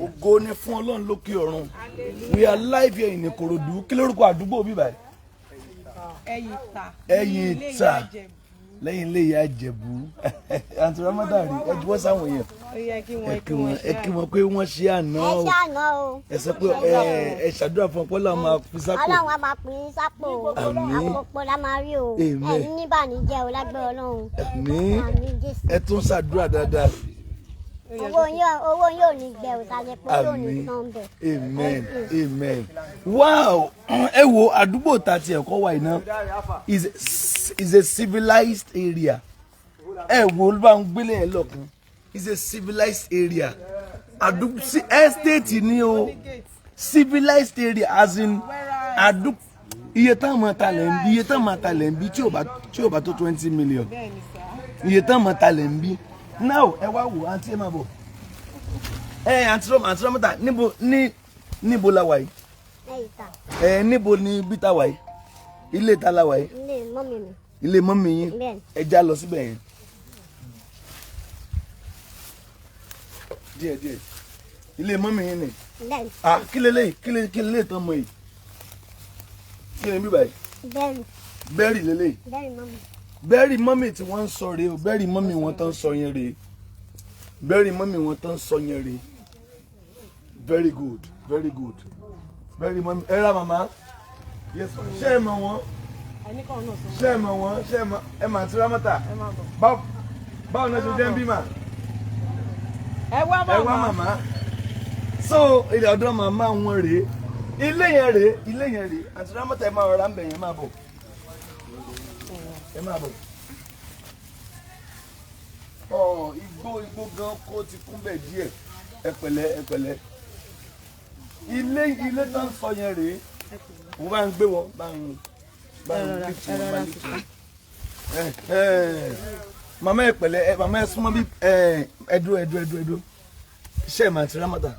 Ògo ni fún Ọlọ́run lókè ọ̀run. We are live here in Ikorodu. Kí lórúkọ àdúgbò bí báyìí? Ẹ̀yìntà. Lẹ́yìn ilé ìyá Ìjẹ̀bú. Aunty Ramota rí ẹ juwọ́ sáwọn èèyàn. Ẹ kí wọn pé wọ́n ṣe àná o. Ẹ sọ pé ẹ ṣàdúrà fún ọpọlọ máa fi sápò. Ọlọ́run á máa pín sápò. Àpòpọ̀ la máa rí o. Ẹ ní bànújẹ́ o lágbára Ọlọ́run. Àmín. Ẹ tún ṣàdúrà dáadáa. Owó yóò ní gbẹ òtàlẹ̀ pé yóò ní tán bẹ̀. Amen. Amen. Wow. Ẹ wo àdúgbò tá ti ẹ̀kọ́ wa iná is a civilized area. Ẹ wo ló bá ń gbélé ẹ lọ́kàn. Is a civilized area. Àdúgbò estate ni o. Civilized area as in àdúgbò iye tá máa talẹ̀ ń bí tí ò bá tó 20 million. Iye tá máa talẹ̀ ń bí. Now, ẹ wá wò àǹtí ẹ máa bọ̀. Aunty Ramota níbo la wà yìí? Níbo ni bí ta wà yìí? Ilé ta la wà yìí? Ilé mọ́mì mi. Ilé mọ́mì yín? Ẹ já lọ síbẹ̀ yẹn. Díẹ̀. Ilé mọ́mì yín ni? Kí lélẹ́yìí? Kí lélẹ́yìí tán mọ yìí? Kí ni bí báyìí? Bẹ́ẹ̀rì lélẹ́yìí? Bẹ́ẹ̀rì mọ́mì. Bẹ́ẹ̀rì mọ́mì tí wọ́n ń sọ rèé o, bẹ́ẹ̀rì mọ́mì wọn tán sọ yẹn rèé. Bẹ́ẹ̀rì mọ́mì wọn tán sọ yẹn rèé. Very good. Bẹ́ẹ̀rì mọ́mì ẹ ra màmá. Yes ma. Ṣé ẹ mọ̀ wọ́n? Ṣé ẹ mọ̀ wọ́n? Ṣé ẹ mọ̀ Aunty Ramota? Báwo náà ṣe jẹ́ ń bí mà? Ẹ wá màmá. So ilé ọ̀dọ́ màmá wọn rèé. Ilé yẹn rèé. Aunty Ramota ẹ máa rọra ń bẹ̀ yẹn máa bọ̀. Ẹ máa bọ̀. Igbó gan kó ti kún bẹ̀ díẹ̀. Ẹ pẹ̀lẹ́. Ilé tó ń sọ yẹn rèé. Mo bá ń gbé wọn, bá ń lift wọn. Màmá ẹ pẹ̀lẹ́, màmá ẹ súnmọ́ bí ẹdúró. Iṣẹ́ ìmọ̀ Aunty Ramota.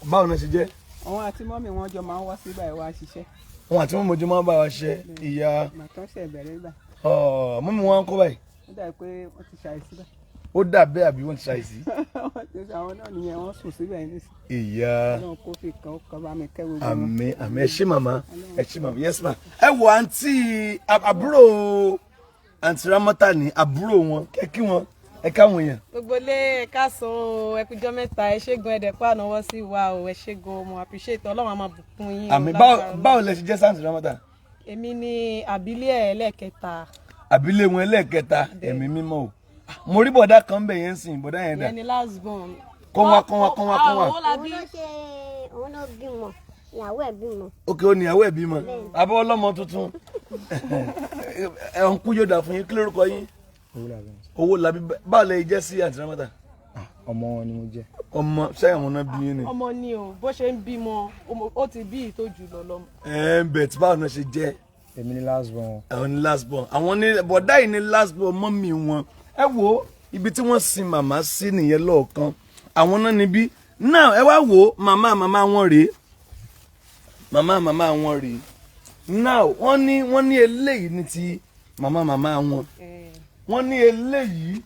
Báwo náà ṣe jẹ́? Àwọn àti mọ́mì wọn jọ máa ń wá síbà ẹ̀ wá ṣiṣẹ́. Wọn àti mọ́mì ojú máa ń bá wa ṣe ìyá. Màtọ́ṣẹ̀ bẹ̀rẹ̀ gbà. Mọ́mì wọn ń kọ́ báyìí. Ó dà pé wọ́n ti ṣàìsí báyìí. Ó dà bẹ́ẹ̀ àbí wọ́n ti ṣàìsí. Àwọn náà nìyẹn wọ́n sùn síbẹ̀ nísìnyí. Ìyá. Ọlọ́run kó fi kan bá mi kẹ́ gbogbo wọn. Àmín. Ẹ ṣé màmá. Yes ma. Ẹ wo àǹtí àbúrò Aunty Ramota ní àbúrò wọn. Ẹ kí wọn. Ẹ káwọn èèyàn. Gbogbo lé ẹ̀ka san ẹ kújọ́ mẹ́ta ẹ ṣé gan ẹ̀dẹ̀ pa ànáwọ́ sí wa o ẹ ṣé gan mo appreciate Ọlọ́run á máa bùkún yín. Àmín. Báwo lẹ ṣe jẹ́ sí Aunty Ramota? Èmi ni àbílẹ̀ ẹlẹ́kẹta. Àbílẹ̀ wọn ẹlẹ́kẹta ẹ̀mí mímọ́ o. Mo rí bọ̀dá kan bẹ̀ yẹn sìn bọ̀dá yẹn dà. Ìyẹn ni last born. Kọ́ wá. Òun ló bímọ. Ìyàwó ẹ̀ bímọ. Òkè ó ní ìyàwó ẹ̀ bímọ. Abọ́ ọlọ́mọ tuntun. Ẹ̀hún kú yóò dà fún yín kí lórúkọ yín? Owó làbí. Báwo lẹ jẹ́ sí Aunty Ramota? Ọmọ wọn ni mo jẹ́. Ọmọ sẹ́yìn wọn náà bí yín ni. Ọmọ ni o bó ṣe ń bímọ ó ti bí ìtọ́jú lọ́lọ́mọ. Bẹ̀ tí báwo náà ṣe jẹ́? Èmi ni last born. Àwọn ni last born. Àwọn ní bọ̀dá yìí ni last born mọ́mì wọn. Ẹ wo ibi tí wọ́n sin màmá sí nìyẹn lọ́ọ̀kan. Àwọn náà níbí. Now ẹ wá wo màmá wọn rèé. Màmá wọn rèé. Now wọ́n ní eléyìí ní ti màmá wọn. Wọ́n ní eléyìí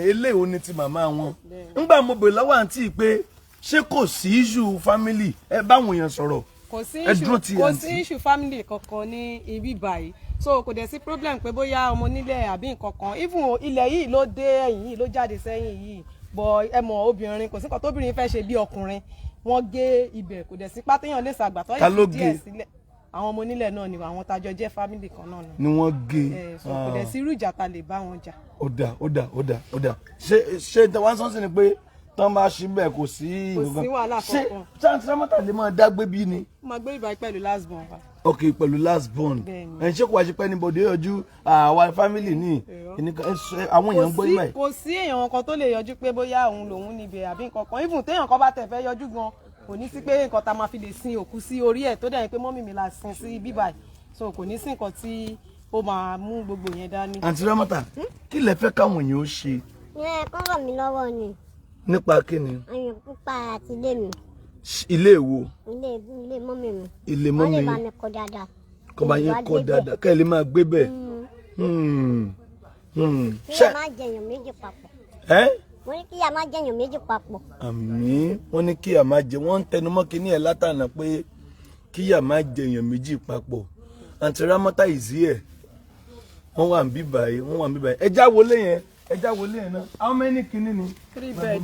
eléyìí ní ti màmá wọn. Ńgbà mo bèrè lọ́wọ́ àǹtí pé ṣé kò sí issue family ẹ báwọn èèyàn sọ̀rọ̀. Kò sí issue family kankan ní ibi báyìí so kò dẹ̀ sí problem pé bóyá ọmọ onílẹ̀ àbí nǹkan kan even ilẹ̀ yìí ló dé ẹ̀yìn yìí ló jáde sẹ́yìn yìí bọ̀ ẹ mọ̀ obìnrin kò sí nǹkan tóbìnrin fẹ́ ṣe bí ọkùnrin wọ́n gé ibẹ̀ kò dẹ̀ sí pátéyàn lè ṣàgbà tó yẹ díẹ̀ sílẹ̀ àwọn ọmọ onílẹ̀ náà ni àwọn tájọ jẹ́ family kan náà ni wọ́n gé. So kò dẹ̀ sí irú ìjà ta lè bá wọn jà. Ó dà ṣé wọ́n sọ́nsìn ni pé tán bá ṣí bẹ́ẹ̀ kò sí wàhálà kankan. ṣé Aunty Ramota lè máa dágbé bí ni? Mo máa gbé ìbá pẹ̀lú last born wa. Ok pẹ̀lú last born. Ṣé kò wá ṣe pẹ́ ní bòde yọjú àwa family ní àwọn èèyàn gbọ́ ìmọ̀ ẹ̀. Kò sí èèyàn kan tó lè yọjú pé bóyá òun lòun níbẹ̀ àbí nǹkan kan even téèyàn kan bá tẹ̀ fẹ́ yọjú gan kò ní sí pé nǹkan tá máa fi lè sin òkú sí orí ẹ̀ tó dẹ̀ pé mọ́mì mi la sin sí bíbáyìí so kò ní sí nǹkan tí ó máa mú gbogbo yẹn dání. Aunty Ramota kí lẹ fẹ́ káwọn èèyàn ó ṣe? Kọ́ ràn mí lọ́wọ́ ni. Nípa kí ni? Nípa àti ilé mi. Ilé wo? Ilé mọ́mì mi. Ilé mọ́mì mi. Wọ́n lè bá mi kọ́ dáadáa. Kọ́ bá yín kọ́ dáadáa kẹ́ ẹ lè máa gbé bẹ́ẹ̀. Ṣé máa jẹyàn méjì papọ̀? mo ní kí ìyá má jẹyàn méjì papọ̀. àmín. wọ́n ní kí ìyá má jẹ, wọ́n ń tẹnumọ́ kíní ẹ̀ látànà pé kí ìyá má jẹyàn méjì papọ̀. Aunty Ramota is here. wọ́n wà ń bí báyìí, wọ́n wà ń bí báyìí. ẹja wọlé yẹn náà. how many kíní ni? 3 bed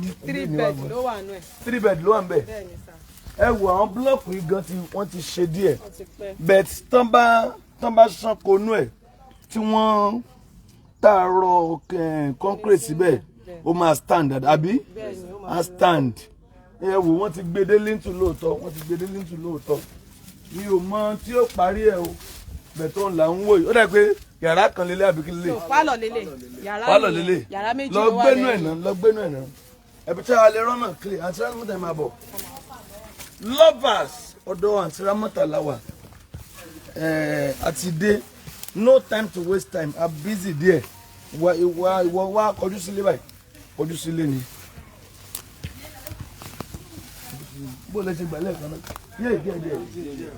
ló wà nù ẹ̀. 3 bed ló wà ń bẹ̀. Bẹ́ẹ̀ni sà. ẹ wo àwọn búlọ́ọ̀kù yìí gan wọ́n ti ṣe díẹ̀. but tán bá ṣánko nú ẹ̀ tí wọ́n tààrọ̀ concrete síbẹ̀ ó máa stand àbí? á stand. ẹ wo wọ́n ti gbé dé lintel lóòótọ́. mi ò mọ tí ó parí ẹ̀ o bẹ̀ tó ń là ń wò yìí ó dà pé yàrá kan lélẹ̀ àbí kí lélẹ̀? pálọ̀ lélẹ̀ yàrá méjì ló wà lẹ́yìn. lọ gbénú ẹ̀ náà ẹ̀bí tí a lè rọ́nà clear. Aunty Ramota ẹ̀ máa bọ̀. Lovers ọ̀dọ̀ Aunty Ramota la wà. Àti dé no time to waste time. I'm busy there. Wá kọjú sílé báyìí. Kọjú sílé ni. Bó lè ṣe gbà lẹ́ẹ̀kan náà. Díẹ̀.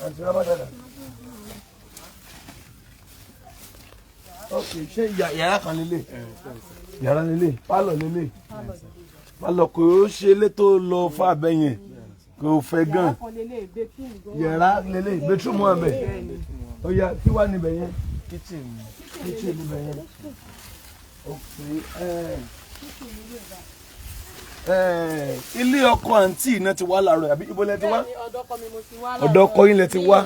Aunty Ramota. Okay, ṣé yàrá kan lélẹ̀? Yàrá lélẹ̀, pálọ̀ lélẹ̀. Pálọ̀ kò ṣe lé tó lọ fún abẹ yẹn. Kò fẹ́ gan. Yàrá lélẹ̀, bedroom wà bẹ̀. Ó yá, kí wà níbẹ̀ yẹn? Kitchen níbẹ̀ yẹn. Okay. Ilé ọkọ àǹtí iná ti wá láàárọ̀ àbí ibo lẹ ti wá? Ọ̀dọ̀ ọkọ yín lẹ ti wá.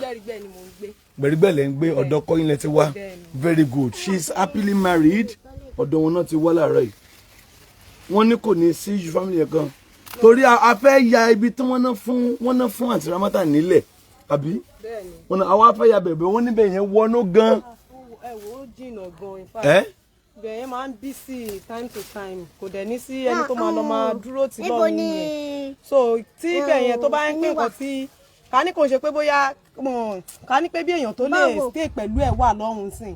Gbẹ̀rígbẹ̀ lẹ ń gbé, ọ̀dọ̀ ọkọ yín lẹ ti wá. Very good. She is happily married. Ọ̀dọ̀ wọn náà ti wá láàárọ̀ yìí. Wọ́n ní kò ní sí family kan. Torí a fẹ́ ya ibi tí wọ́n ná fún Aunty Ramota nílẹ̀ àbí? Wọ́n náà àwa fẹ́ ya bẹ̀bẹ̀ wọ́n níbẹ̀ yẹn wọnú gan. Ẹ wò ó jìnnà gan in fact. Bẹ̀yẹn máa ń bí sí time to time kò dẹ̀ ní sí ẹni tó máa lọ máa dúró tì lọ́rùn rẹ̀. So tí bẹ̀yẹn tó bá ń pín nǹkan tí ká ní kò ṣe pé bóyá ká ní pé bí èèyàn tó lè stay pẹ̀lú ẹ̀ wà lọ́rùn sìn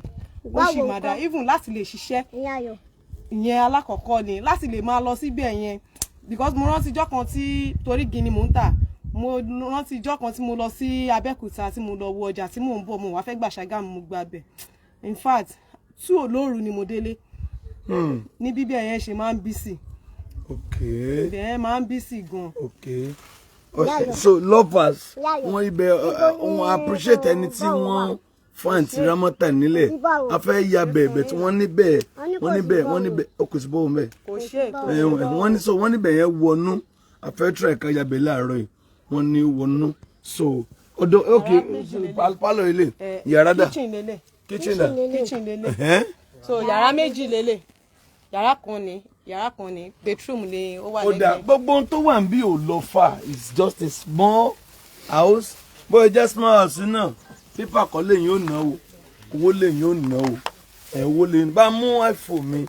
ó sì máa dá even láti lè ṣiṣẹ́ ìyẹn alákọ̀ọ́kọ́ ni láti lè máa lọ síbẹ̀ yẹn because mo rántí ijọ́ kan tí torí gini mò ń tà mo rántí ijọ́ kan tí mo lọ sí Abẹ́òkúta tí mo lọ wo ọjà tí mò ń bọ̀ mo wá fẹ́ gbà Ṣàgámù mo gba bẹ̀ in fact 2 olóòrù ni mo délé ní bíbí ẹ̀yẹn ṣe máa ń bí sí. Okay. Ẹ̀yẹn máa ń bí sí gan. Okay. So lovers wọ́n ibẹ̀ wọ́n appreciate ẹni tí wọ́n fún Aunty Ramota nílẹ̀ a fẹ́ ya bẹ̀ẹ̀bẹ̀ tí wọ́n níbẹ̀ ó kò sí bọ́ọ̀ mẹ́. Wọ́n níbẹ̀ yẹn wọnú a fẹ́ try ẹ̀ka ya bẹ̀ láàárọ̀ yìí wọ́n ní wọnú so ọ̀dọ̀ okay pálọ̀ ilé yàrá dà kitchen dà. So yàrá méjì lélẹ̀ yàrá kan ní bedroom ni ó wà lẹ́gbẹ̀ẹ́. Ó dà gbogbo ohun tó wà níbí ò lọ far it's just a small house bóyá jẹ́ small house náà pépà kan lẹ́yìn ó ná o owó lẹ́yìn ó ná o owó lẹ́yìn bá mú iPhone mi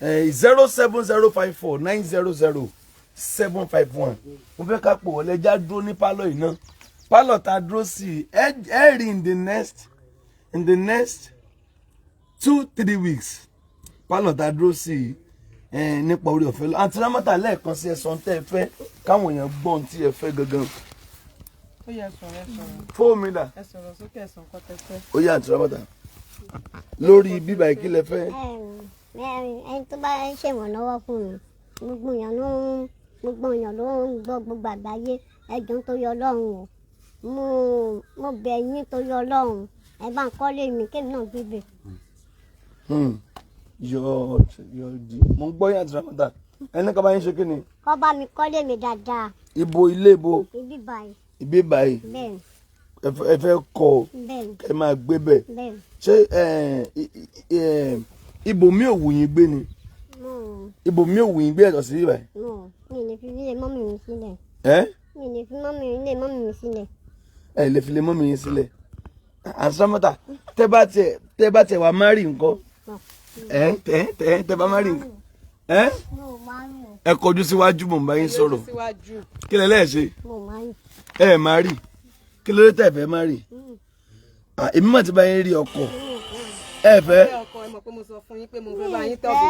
07054 900 751 mo fẹ́ ká pò wọlé já dúró ní pálọ̀ yìí náà pálọ̀ tá a dúró sí ẹ rí in the next 2-3 weeks pálọ̀ tá a dúró sí nípa orí ọ̀fẹ́ lọ Aunty Ramota lẹ́ẹ̀kan sí ẹ̀sán tẹ́ ẹ fẹ́ káwọn èèyàn gbọ́n tí ẹ fẹ́ gangan. Ó yẹ sọ̀rọ̀ fóònù mi dà. ẹ sọ̀rọ̀ sókè ẹ̀sán kọ́ tẹ́ fẹ́. Ó yẹ Aunty Ramota lórí bíbá ìkílẹ̀ fẹ́. Ẹni tó bá ń ṣèrànlọ́wọ́ fún mi gbogbo èèyàn ló ń gbọ́ gbogbo àgbáyé ẹjọ́ tó yọ Ọlọ́run o mo bẹ̀ yín tó yọ Ọlọ́run ẹ bá ń kọ́lé mi kémi náà gbébẹ̀. Mo ń gbọ́ yín Aunty Ramota ẹni kan bá yín ṣe kí ni. Kọ́ bá mi kọ́lé mi dáadáa. Ilé ibo. Ibi báyìí. Ibi báyìí. Bẹ́ẹ̀ni. Ẹ fẹ́ kọ́ ẹ máa gbé bẹ̀. Bẹ́ẹ̀ni. Ṣé ibo mi ò wù yín gbé ni. Ibo mi ò wù yín gbé ẹ̀tọ́ sí ibà. Mi lè fi ilé mọ́mì mi sílẹ̀. Mi lè fi ilé mọ́mì mi sílẹ̀. Ẹ lè fi ilé mọ́mì yín sílẹ̀. Aunty Ramota tẹ́ bá tẹ̀ wá márì nǹkan. Tẹ́ bá márì nǹkan. Ẹ kọjú síwájú mò ń bá yín sọ̀rọ̀. Kí lẹ lẹ́ẹ̀ ṣe? Ẹ máa rí. Kí ló dé tẹ́ fẹ́ máa rí? Èmi mà ti bá yín rí ọkọ. Ẹ fẹ́. sọ fún yín pé mo fẹ́ bá yín tọ́jú.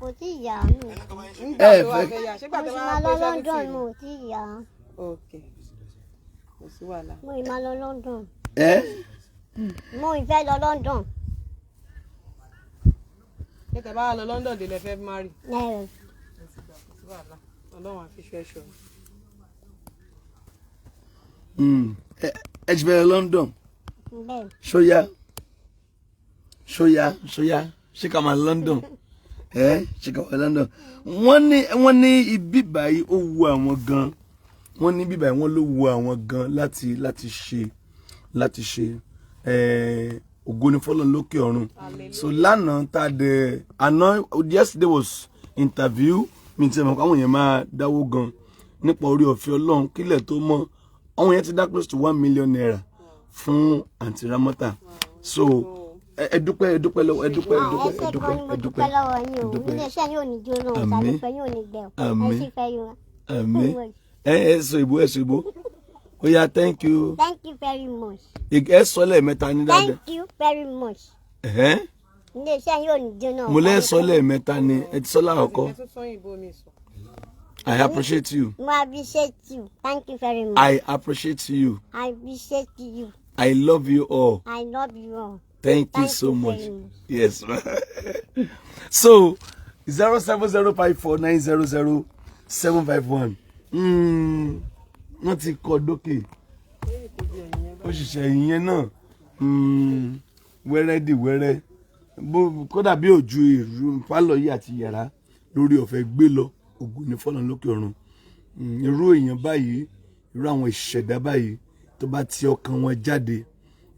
Kò tí ì yá mi. Nígbà tó wá fẹ́ yà ṣé gbà Mo tó sì wá máa pé lọ London, 70. mo ò tí ì yá. Ok, kò sí wàhálà. Mo ì máa lọ London. ẹ Mo ì fẹ́ lọ London. Ṣé tẹ bá lọ London dé lẹ fẹ́ marry? Ẹ Kò sí wàhálà. Ọlọ́run àfiṣú ẹ̀ṣọ́. ẹ ti bẹ̀rẹ̀ London bẹ́ẹ̀. ṣóyá ṣé ká máa London ṣé ká máa London wọ́n ní ibi báyìí ó wu àwọn gan wọ́n ní ibi báyìí wọ́n ló wu àwọn gan láti ṣe ògo ni fọ́lọ́run lókè ọ̀run. So lánàá tá de àná yesterday was interview mi ti mọ̀ àwọn yẹn máa dáwó gan nípa orí ọ̀fẹ́ Ọlọ́run kílẹ̀ tó mọ́ àwọn yẹn ti dá close to 1 million naira fún Aunty Ramota. So ẹ dúpẹ́ lọ́wọ́ ẹ dúpẹ́ lọ́wọ́ yín o. Ilé iṣẹ́ yóò ní jóná, ìsàlùfẹ́ yóò ní gbẹ. Ẹ sì fẹ́ yín wa. Àmín. Ẹ sọ ìbò. Ó yá thank you. Thank you very much. Ẹ sọ lẹ́ẹ̀mẹ́ta ní dáadáa. Thank you very much. Ilé iṣẹ́ yóò ní jóná. Mo lẹ́ sọ lẹ́ẹ̀mẹ́ta ni ẹ ti sọ láàkọ́. Ẹ tún sọ ìbò mi sọ. I appreciate you. Mo appreciate you. Thank you very much. I appreciate you. I appreciate you. I love you all. I love you all. Thank you so much. Yes. So 07054900751. Wọ́n ti kọ dókè. Òṣìṣẹ́ ìyẹn náà wẹ́rẹ́ dì wẹ́rẹ́ kódà bí òjú ìrú pálọ̀ yìí àti yàrá lórí ọ̀fẹ́ gbé lọ ògo ni fọ́lọ́run lókè ọ̀run. Irú èèyàn báyìí irú àwọn ìṣẹ̀dá báyìí tó bá ti ọkàn wọn jáde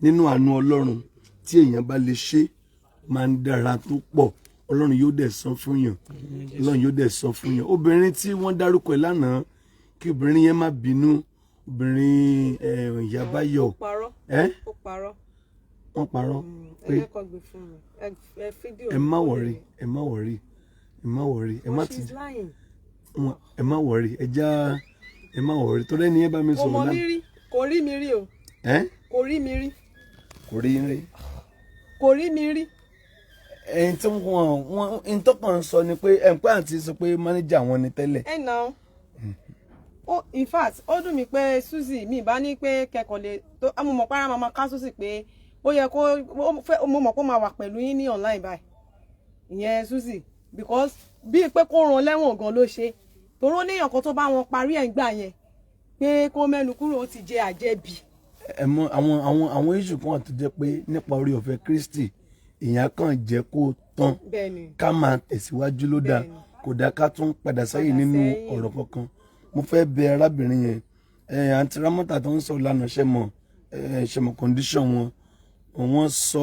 nínú àánú Ọlọ́run tí èèyàn bá lè ṣe máa ń dára tó pọ̀ Ọlọ́run yóò dẹ̀ san fún yàn Ọlọ́run yóò dẹ̀ san fún yàn. Obìnrin tí wọ́n dárúkọ ẹ̀ lánàá kí obìnrin yẹn má bínú obìnrin ìyá Báyọ̀ Ó parọ́. wọ́n parọ́ pé ẹ má wọ̀rí ẹ má wọ̀rí ẹ má wọ̀rí torí ẹni ẹ bá mi sọ̀rọ̀ náà. Kò rí mi rí o. Kò rí mi rí. Kò rí mi rí. Ẹ̀yin tí wọ́n ń tọ́kàn sọ ni pé ẹ̀ǹpẹ́ àǹtí sọ pé mánéjà wọn ni tẹ́lẹ̀. Ẹ nà ó in fact ó dùn mí pé Suzy mi bá ní pé kẹ́kọ̀ọ́ lè tó mo mọ̀ para mama ká Suzy pé ó yẹ kó mo mọ̀ kó máa wà pẹ̀lú yín ní online báyìí ìyẹn Suzy because bíi pé kó ràn lẹ́wọ̀n gan ló ṣe torí ó níyàn kan tó bá wọn parí ẹ̀ ń gbà yẹn pé kó mẹ́nu kúrò ó ti jẹ àjẹbí. Ẹ mọ̀ àwọn issue kan tó jẹ́ pé nípa orí ọ̀fẹ́ Kristi èèyàn kàn jẹ́ kó tán ká máa tẹ̀síwájú ló dáa kò dá ká tún padà sẹ́yìn nínú ọ̀rọ̀ kankan. Mo fẹ́ bẹ̀ arábìnrin yẹn Aunty Ramota tó ń sọ lánàá ṣe mọ̀ condition wọn sọ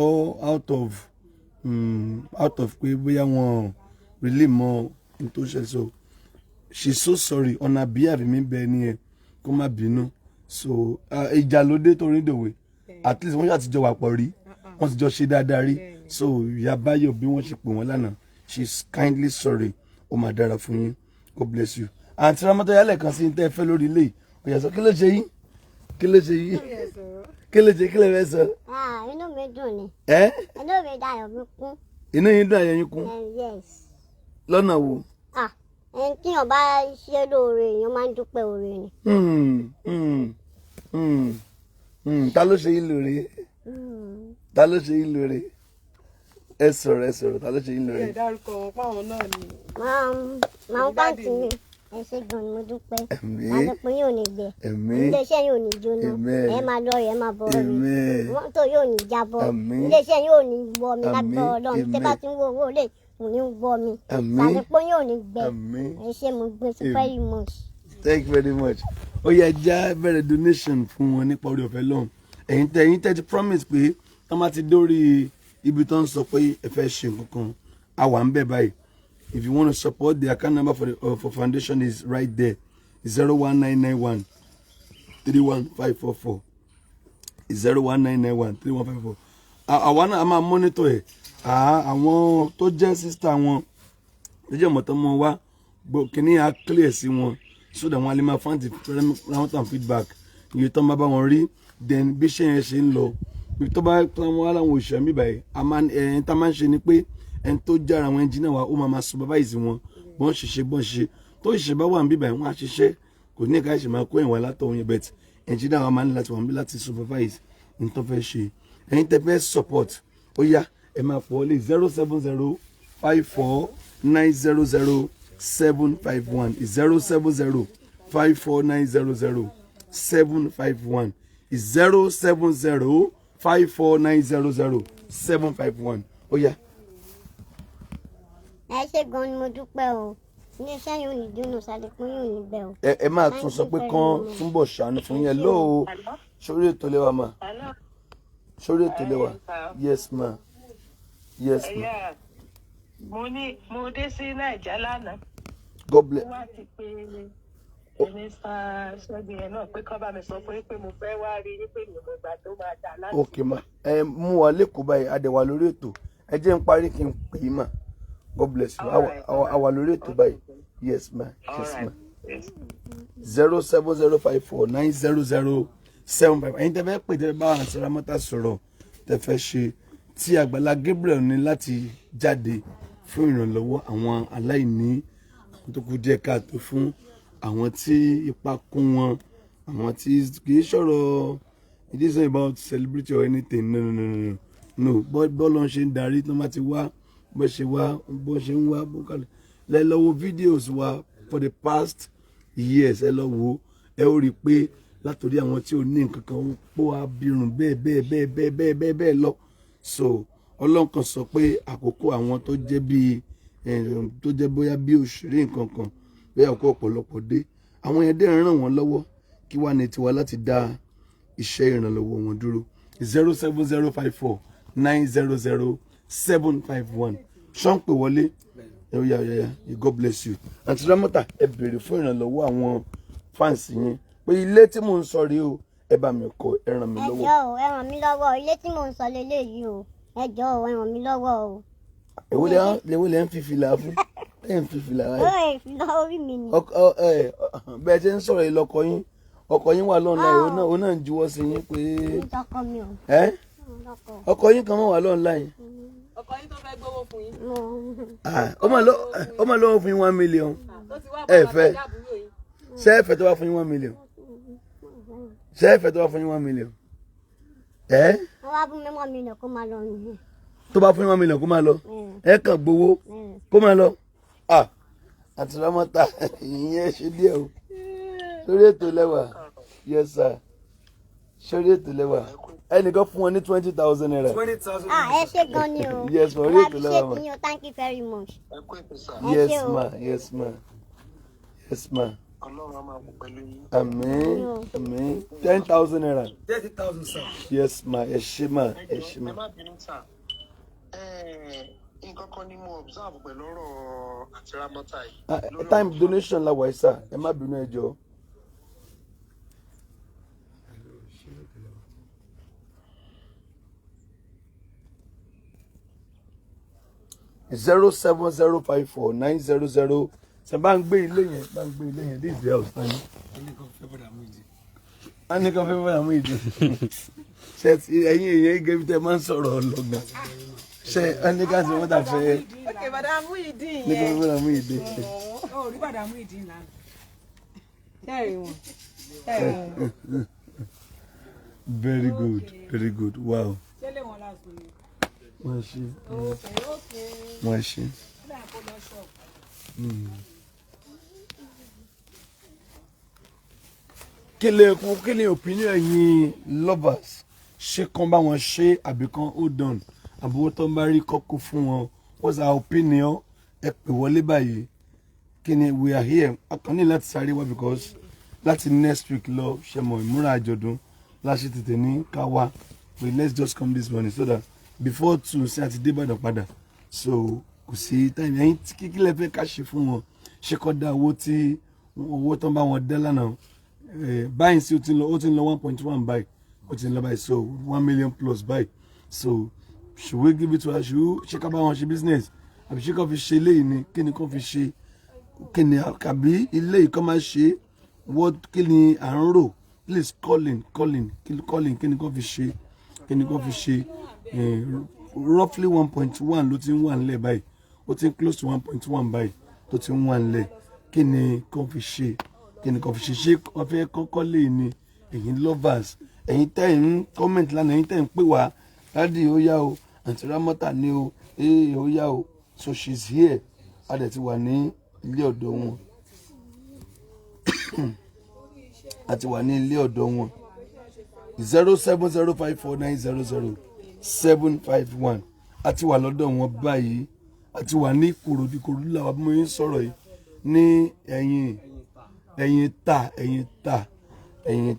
out of pé bóyá wọn really mọ n tó ṣe so she's so sorry ọ̀nà behalf mi bẹ́ẹ̀ ni ẹ kó má bínú so ìjà ló dé torí dòwe at least wọ́n ṣàtijọ́ wà pọ̀ rí wọ́n ti jọ ṣe dáadáa rí so ìyá Báyọ̀ bí wọ́n ṣe pè wọ́n lánàá she's kindly sorry ó máa dára fún yín God bless you. Aunty Ramota yálẹ̀ kan sí tẹ́ fẹ́ lórí ilé òyà sọ kí ló ṣe yín kí lè fẹ́ sọ. Inú mi dùn ni. Inú mi dayọ̀ mi kún. Inú yín dùn ayọ̀ yín kún. Yes. Lọ́nà wo. Ẹni tí èèyàn bá ṣe lóore èèyàn máa ń dúpẹ́ oore ni. Ta ló ṣe yín lóore? Ẹ sọ̀rọ̀ ta ló ṣe yín lóore? Ẹ dárúkọ wọn fáwọn náà ni. Màá ń pàǹtí mi. Ẹ ṣé gan ni mo dúpẹ́. Àdúpẹ́ yóò ní gbẹ. Iléeṣẹ́ yóò ní jóná. Ẹ máa lọ ẹ máa bọ̀ mi. Mọ́tò yóò ní jábọ́. Iléeṣẹ́ yóò ní wọ mi lágbára Ọlọ́run. Tẹ́ bá ti ń wo owó lè kò ní wọ mi. Àdúpẹ́ yóò ní gbẹ. Ẹ ṣé mo gbé sí very much. Thank you very much. Ó yá já bẹ̀rẹ̀ donation fún wọn nípa orí ọ̀fẹ́ lọ́hùn. Ẹ̀yin tẹ́ ti promise pé tọ́ máa ti dórí ibi tó ń sọ pé ẹ fẹ́ ṣe nǹkan kan a wà ń bẹ̀ báyìí. If you want to support, the account number for foundation is right there. 01991 31544. 01991 31544. Àwọn náà a máa monitor ẹ̀. Àwọn tó jẹ́ sister wọn tó jẹ́ mọ̀tọ́ mọ́ wá kìíní á clear sí wọn so that wọ́n á lè máa find the round and feedback. Iye tó ń bá wọn rí then bí ṣe yẹn ṣe ń lọ. Ibi tó bá wọn wá láwọn òṣìṣẹ́ mi báyìí ẹ̀yìn tá máa ń ṣe ni pé ẹni tó jára àwọn ẹnjìnà wa ó máa supervise wọn bọ́n ṣiṣẹ́ tó ṣiṣẹ́ bá wà ń bíbà wọn á ṣiṣẹ́ kò ní ká ṣe máa kó ìwà látọ̀ yẹn bẹ́ẹ̀ ẹnjìnà wa máa ní láti wà ń bí láti supervise ní tó fẹ́ ṣe ẹ̀yin tẹ́ fẹ́ support ó yá ẹ máa pọ̀ lé 07054900751 07054900751 07054900751 ó yá. ẹ ṣé gan ni mo dúpẹ́ o iléeṣẹ́ yóò ní dúnú sálẹ̀kùn yóò ní bẹ́ẹ̀ o. ẹ máa tún sọ pé kán túnbọ̀ ṣàánú fún yẹn lóò sórí ètò lẹ́wà mà sórí ètò lẹ́wà yes ma yes ma. mo dé sí Naija lánàá. God bless. wá ti pé mínísítà Ṣẹ́gun yẹn náà pé kán bá mi sọ fún yín pé mo fẹ́ wá rí yín pé mi ò gbà tó máa dà láti. ok ma ẹ mú wa lẹ́kọ̀ọ́ báyìí adẹ̀wà lórí ètò ẹ jẹ́ n parí kí n pè é mà God bless you àwa lórí ètò báyìí yes ma yes ma 07054900755 ẹ̀yin tẹ́ fẹ́ pè tẹ́ bá Aunty Ramota sọ̀rọ̀ tẹ́ fẹ́ ṣe tí Agbala Gabriel ní láti jáde fún ìrànlọ́wọ́ àwọn aláìní tó kù díẹ̀ káàtó fún àwọn tí ipa kún wọn àwọn tí kì í sọ̀rọ̀ it is not about celebrity or anything no bọ́ọ̀lù ṣe ń darí tó máa ti wá bó ṣe ń wá lẹ lọ wo videos wa for the past years ẹ lọ wo ẹ ó rí i pé látòrí àwọn tí ò ní nǹkan kan ó pọ̀ abirùn bẹ́ẹ̀ lọ so Ọlọ́run kan sọ pé àkókò àwọn tó jẹ́ bíi tó jẹ́ bóyá bí òṣèré nǹkan kan bẹ́ẹ̀ ọkọ̀ ọ̀pọ̀lọpọ̀ dé àwọn yẹn dé ràn wọ́n lọ́wọ́ kí wàá ní tiwa láti dá iṣẹ́ ìrànlọ́wọ́ wọn dúró 07054900751 ṣọ́ǹpẹ̀ wọlé yàyà God bless you. Aunty Ramota ẹ béèrè fún ìrànlọ́wọ́ àwọn fans yẹn pé ilé tí mò ń sọ rèé o ẹ bá mi kọ́ ẹ ràn mí lọ́wọ́. ẹ jọ̀ọ́ ẹ ràn mí lọ́wọ́ ilé tí mò ń sọ lélẹ́yìí o ẹ jọ̀ọ́ ẹ ràn mí lọ́wọ́ o. èwo lẹ ń fi fìlà fún ẹ ń fi fìlà rẹ. ó ìfìlà orí mi ni. bẹ́ẹ̀ ṣe ń sọ̀rọ̀ yìí lọkọ yín wà lọ́nà ó náà ń juwọ́ sí yín pé. ìtọ́kọ mi o. ọkọ yín kan mọ̀ wà lọ́nà yìí. ọkọ yín tó fẹ́ gbowó fún yín. ó mà lọ́wọ́ fún yín 1 million. ẹ fẹ́ ṣé ẹ fẹ́ tó wá fún yín 1 million. ṣé ẹ fẹ́ tó wá fún yín 1 million. wọ́n wá fún mi 1 million kó máa lọ nìyẹn. tó bá fún yín 1 million kó máa lọ ẹ kàn gbowó kó máa lọ. Aunty Ramota ìyẹn ṣe díẹ̀ o sórí ètò lẹ́wà yes sir sórí ètò lẹ́wà ẹnìkan fún wọn ní 20,000 naira. 20,000. ẹ ṣé gan ni o. yes ma orí ètò lẹ́wà ma. thank you very much. yes ma yes ma yes ma. àmín àmín 10,000 naira. 30,000 sir. yes ma ẹ ṣé ma ẹ ṣé ma. nǹkan kan ni mo observe pẹ̀lú ọ̀rọ̀ Aunty Ramota yìí. time donation la wà ẹ sà ẹ má bínú ẹ jọ̀ọ́. (070549007) ṣe bá ń gbé ilé yẹn this is the house tán yín. a ní kan fẹ́ bọ́dà mú ìdí ṣe ẹ̀yin èèyàn igi bí tẹ́ máa ń sọ̀rọ̀ ọlọ́gbọ̀n ṣe a ní ká ṣe wọ́n tà fẹ́ ok bàdá mú ìdí yẹn. ní kan fẹ́ bọ́dà mú ìdí. ó rí bàdá mú ìdí ìlànà. kẹ́rì wọn. very good wow. ṣé lè wọn lásìkò yìí. wọ́n ṣe okay. wọ́n ṣe. kí ni opinion yín lovers ṣé kán bá wọn ṣe àbí kán hold on àbúrò tó ń bá rí kọ́kọ́ fún wọn what's our opinion ẹ pè wọlé báyìí kí ni we are here a kàn ní láti sáré wá because láti next week lọ ṣe mọ̀ ìmúra àjọ̀dún láṣẹ tètè ní ká wá but let's just come this morning so that before 2 sí àti dé Ìbàdàn padà so kò sí time ẹ̀yin kíkí lẹ fẹ́ ká ṣe fún wọn ṣé kọ́ dá owó tó ń bá wọn dẹ́ lánàá báyìí sí ó ti ń lọ 1.1 báyìí ó ti ń lọ báyìí so 1 million plus báyìí so should we give it to her ṣé ká bá wọn ṣe business àbí ṣé kò fi ṣe eléyìí ni kí ni kò fi ṣe kí ni àbí ilé yìí kò máa ṣe kí ni à ń rò please calling kí ni kò fi ṣe roughly 1.1 ló ti ń wà nílẹ̀ báyìí ó ti ń close to 1.1 báyìí tó ti ń wà nílẹ̀ kí ni kò fi ṣe ṣé wọ́n fẹ́ kọ́kọ́ lè ní ẹ̀yin lovers ẹ̀yin tẹ́ ń comment lánàá ẹ̀yin tẹ́ ń pè wá dádì ó yá o Aunty Ramota ní o ó yá o so she's here a dẹ̀ ti wà ní ilé ọ̀dọ̀ wọn a ti wà ní ilé ọ̀dọ̀ wọn 07054900751 a ti wà lọ́dọ̀ wọn báyìí a ti wà ní Ikorodu làwọn bí mo ń sọ̀rọ̀ yìí ní ẹ̀yìn ta ní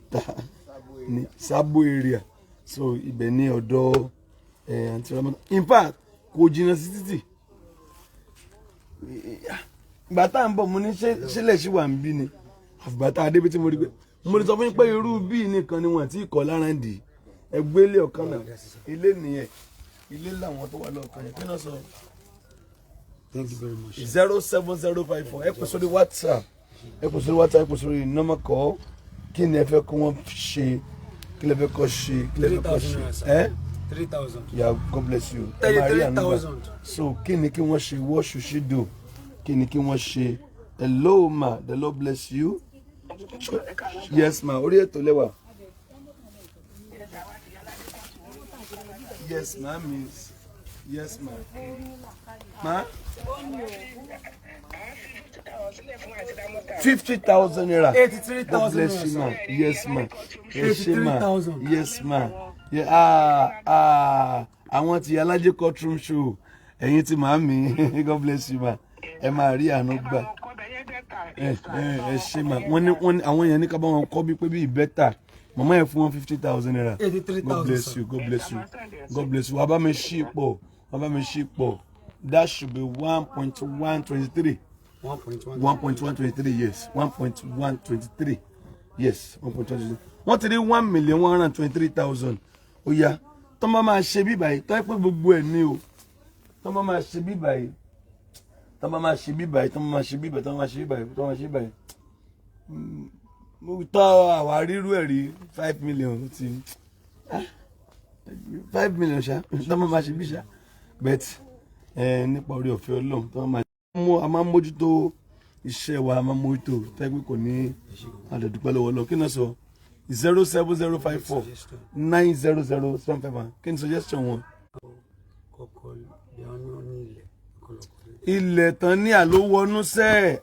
Sabo area so ibẹ̀ ní ọ̀dọ̀ Aunty Ramota in fact kò jìnnà sí títì bàtà ń bọ̀ mo ní ṣẹlẹ̀ sí wà ń bí ni àfìbàtà adébí tí mo rí pé mo lè sọ fún yín pé irú bíi nìkan ni wọ́n ti kọ́ lára ń dì ẹgbẹ́ ilé ọ̀kan náà ilé nìyẹn ilé làwọn tó wà lọ́ọ̀kan yẹn kí náà sọ. Thank you very much. 07054 ẹ pè sórí WhatsApp ẹ pè sórí normal call kí ni ẹ fẹ́ kó wọ́n ṣe kí lẹ fẹ́ kó ṣe kí lẹ fẹ́ kó ṣe 3,000. Yeah, God bless you. 33,000. So kí ni kí wọ́n ṣe what should she do kí ni kí wọ́n ṣe hello ma the Lord bless you. Yes ma orí ètò lẹ́wà. Yes ma miss yes ma ma 50,000 naira. 83,000 God bless you ma yes ma 83,000. yes ma àwọn tí alájẹ courtroom show ẹ̀yin tí màá mi God bless you ma ẹ máa rí àánú gbà ẹ ṣe ma wọ́n ní àwọn èèyàn ní ká bá wọn kọ́ bí pé bí ìbẹ́tà màmá yẹn fún wọn 50,000 naira. 83,000. God bless you God bless you God bless you wàá bá mi ṣí pọ̀ that should be 1.123 1.123 yes 1.123 yes 1.123 wọ́n ti rí 1,123,000 ó yá tó máa ṣe bí báyìí tó yẹ pé gbogbo ẹ̀ ní o tó máa ṣe bí báyìí mo tọ́ àwa rírú ẹ̀ rí 5 million ti 5 million ṣá tó máa ṣe bí ṣá bet nípa orí ọ̀fẹ́ Ọlọ́run tó máa a máa mójútó iṣẹ́ wa a máa mójútó tẹ́gbẹ́ kò ní àdẹ̀dúpẹ́ lọ́wọ́ lọ kí náà sọ 07054 900 kí ni suggestion wọn. ilẹ̀ tán ní àlówọnú sẹ́ẹ̀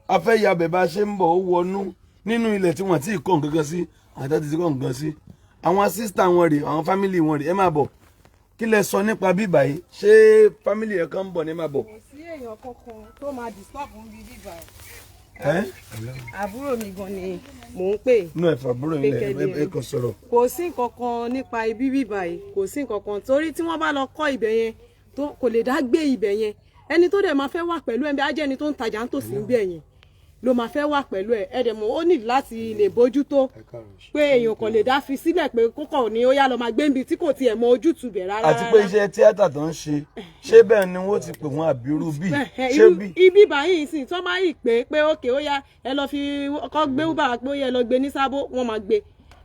afẹ́yàbẹ̀ bá ṣe ń bọ̀ ó wọnú nínú ilẹ̀ tí wọ́n ti kọ́ nǹkan sí àtàtì ti kọ́ nǹkan sí àwọn sísítà wọn rè àwọn fámìlì wọn rè ẹ máa bọ̀ kí lẹ sọ nípa bíbà yìí ṣé fámìlì ẹ̀ kan ń bọ̀ ní máa bọ̀. kò sí èèyàn kankan tó máa disturb ń bí bíbà ẹ́ àbúrò mi gan ni mò ń pè. inú ẹ̀fọ́ àbúrò mi ẹ̀ kàn sọ̀rọ̀. kò sí nǹkan kan nípa ibi bíbà yìí kò sí nǹkan kan torí tí wọ́n bá lọ kọ́ ibẹ̀ yẹn tó kò lè dá gbé ibẹ̀ yẹn ẹni tó dẹ̀ máa fẹ́ wà pẹ̀lú ẹ̀ bí ajẹ́ni tó ń tajà ń tòsí ń bẹ̀ yẹn ló máa fẹ́ wà pẹ̀lú ẹ̀ ẹ̀ dẹ̀ mọ̀ ó ní láti lè bójútó pé èèyàn kò lè dá fi sílẹ̀ pé kókò ní ó yá lọ máa gbé níbi tí kò tiẹ̀ mọ ojútùú bẹ̀ rárá. àti pé iṣẹ́ tíátà tó ń ṣe bẹ́ẹ̀ ni wọ́n ti pè wọ́n àbírú bí ṣé bí. ibi báyìí sì tó máa yìí pé ókè ó yá ẹ lọ fi ọkọ gbé uber pé ó yẹ lọ gbé ní Sábó wọ́n máa gbé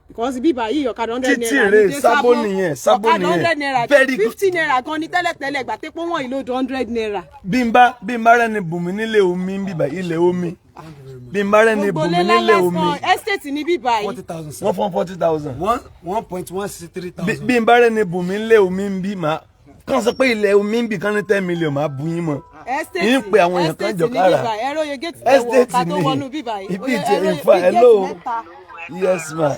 because bíbá yìí ọ̀kadà 100 naira ní dé Sábó ọ̀kadà 100 naira 50 naira gan ni tẹ́lẹ̀tẹ́lẹ̀ gbà tẹ́ pé wọ́n ìlò 100 naira. bí n bá rẹ́ni bùnmi nílé omi ń bíbá ilẹ̀ omi bí n bá rẹ́ni bùnmi nílé omi estate ní bíbá yìí 40,000. wọ́n fọ́n 40,000 1.163,000. bí n bá rẹ́ni bùnmi nílé omi ń bí máa kàn sọ pé ilẹ̀ omi ń bì kan ní 10 million máa bu yín mọ́ yín pé àwọn èèyàn kan jọ kára estate ní ibi ìtẹ̀ ìfà hello. Yes ma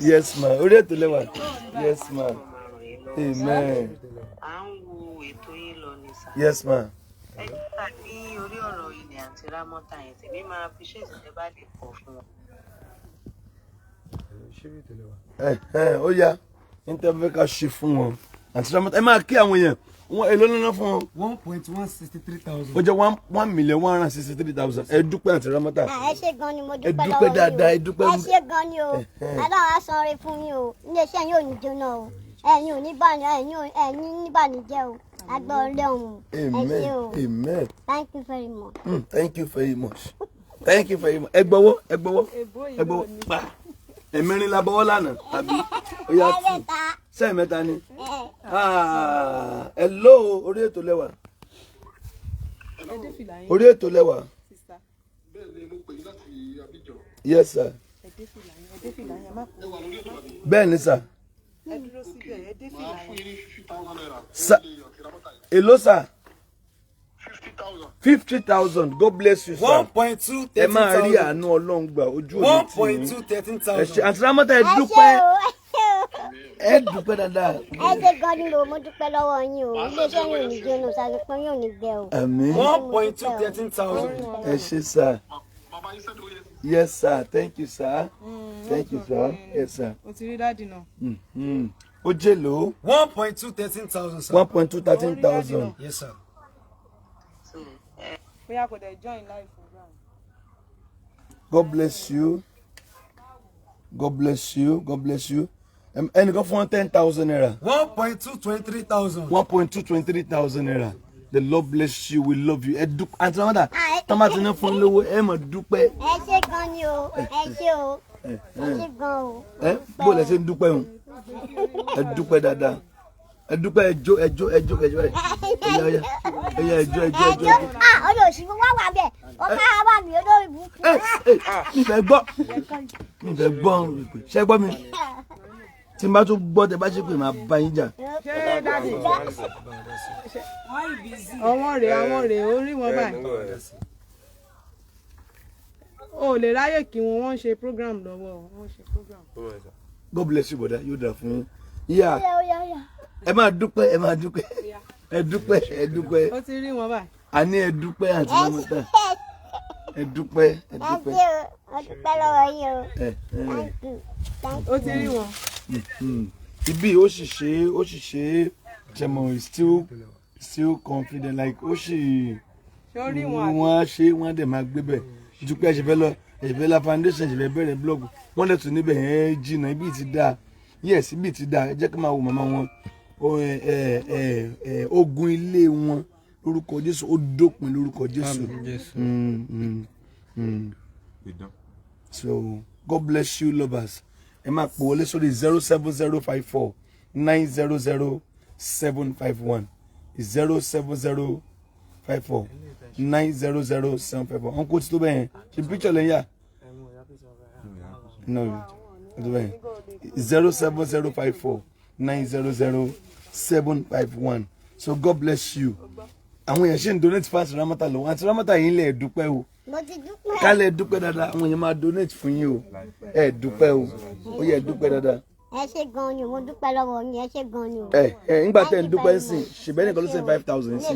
yes ma orí ètò lẹ́wà yes ma amen yes ma. ẹ nígbà ní orí ọ̀rọ̀ ilẹ̀ Aunty Ramota yẹn tèmi máa fi ṣe ìṣẹ̀lẹ̀ bá lè pọ̀ fún wọn. ó yá nítorí ká ṣe fún wọn Aunty Ramota ẹ máa kí àwọn èèyàn wọn èlò nínú fún wọn. 1.163,000. ó jẹ́ 1,163,000 ẹ dúpẹ́ Aunty Ramota. ẹ ṣé gan ni mo ẹ dúpẹ́ dúpẹ́ lọ́wọ́ dáadáa ẹ yín o dúpẹ́. ẹ ṣé gan ni o Ọlọ́run á san oore fún yín o iléeṣẹ́ yín ò ní jóná o ẹ̀yin ò ní bànújẹ́ ẹ̀yin ní bànújẹ́ o agbọ́ Ọlọ́run ẹ ṣé o amen thank you very much. thank you very much ẹ gbọ́wọ́ pa ẹ̀mẹ́rin la bọ́wọ́ lánàá àbí ó yá tù sẹ́ẹ̀ mẹ́ta ni hello orí ètò lẹ́wà orí ètò lẹ́wà yes sir bẹ́ẹ̀ ni sir hello sir 50,000 God bless you sir 1.2 ẹ máa rí 13,000. àánú Ọlọ́run gbà ojú òní tì yín 1.2 ẹ 13,000. ṣé àǹtí Ramota ẹ dúpẹ́ ẹ dúpẹ́ dáadáa ẹ ṣe gan ni mo dúpẹ́ lọ́wọ́ yín o iléeṣẹ́ yóò ní jóná ṣàlùpọ̀ yóò ní gbẹ o. àmín 1.2 13,000. ẹ ṣé sir yes sir thank you sir thank you sir yes sir o ti rí dáàdì náà. ó jẹ́ lò 1.2 13,000, sir. 1.2 13,000 Yes, sir. bóyá kò dẹ̀ join live program. God bless you God bless you God bless you ẹnìkan fún 10,000 naira 1.2 23,000. 1.2 23,000 naira the Lord bless you we love you ẹ dúpẹ́ àǹtí Ramota tọ́mátì náà fún lówó ẹ mọ̀ dúpẹ́ ẹ ṣe gan ni o ẹ ṣe o ẹ ṣe gan o. ẹ bó lẹ ṣe ń dúpẹ́ o ẹ dúpẹ́ dáadáa ẹ dúpẹ́ ẹjọ́ ẹ olóòṣì wá wà bẹ́ẹ̀ ọ̀ká wà mí olórí burúkú. mi fẹ́ gbọ́ ṣe gbọ́ mi tí n bá tún gbọ́ tẹ bá ṣe pé màá bá yín jà. ṣé dáàdì àwọn rèé orí wọn báyìí o lè ráyè kí wọ́n ń ṣe program lọ́wọ́ wọ́n ṣe program. God bless you bọ̀dá yóò dà fún yín yíyá ẹ máa dúpẹ́ ẹ dúpẹ́ ó ti rí wọn báyìí. àní ẹ dúpẹ́ àǹtí Ramota ẹ dúpẹ́. ẹ ṣe o dúpẹ́ lọ́wọ́ yín o. ó ti rí wọn. ibi ó sì ṣe jẹmọ still confident like ó sì wọn á ṣe wọn á dẹ̀ máa gbé bẹ̀ dúpẹ́ ẹ̀ṣẹ̀fẹ́ la foundation ẹ̀ṣẹ̀fẹ́ bẹ̀rẹ̀ blog wọ́n lè tún níbẹ̀ yẹn jìnnà ibi ti dáa yes ibi ti dáa ẹ jẹ́ kí n máa wo màmá wọn ogun ilé wọn lórúkọ Jésù ó dópin lórúkọ Jésù. So God bless you lovers ẹ máa pò wọlé sórí 07054 900 751 07054 900 751 wọn kò tí tó bẹ́ẹ̀ ṣe picture lẹ́yìn yá no tó bẹ́ẹ̀ 07054 900 751 so God bless you àwọn èèyàn ṣe ń donate fún àti Ramota lọ́wọ́ àti Ramota yìí lè dúpẹ́ o mo ti dúpẹ́. kálẹ̀ dúpẹ́ dáadáa àwọn èèyàn máa donate fún yín o ẹ dúpẹ́ o ó yẹ dúpẹ́ dáadáa. ẹ ṣe gan ni mo dúpẹ́ lọ́wọ́ yín ẹ ṣe gan ni o. ńgbà tẹ̀ ń dúpẹ́ sí ṣùgbọ́n nìkan ló ṣe 5,000 sí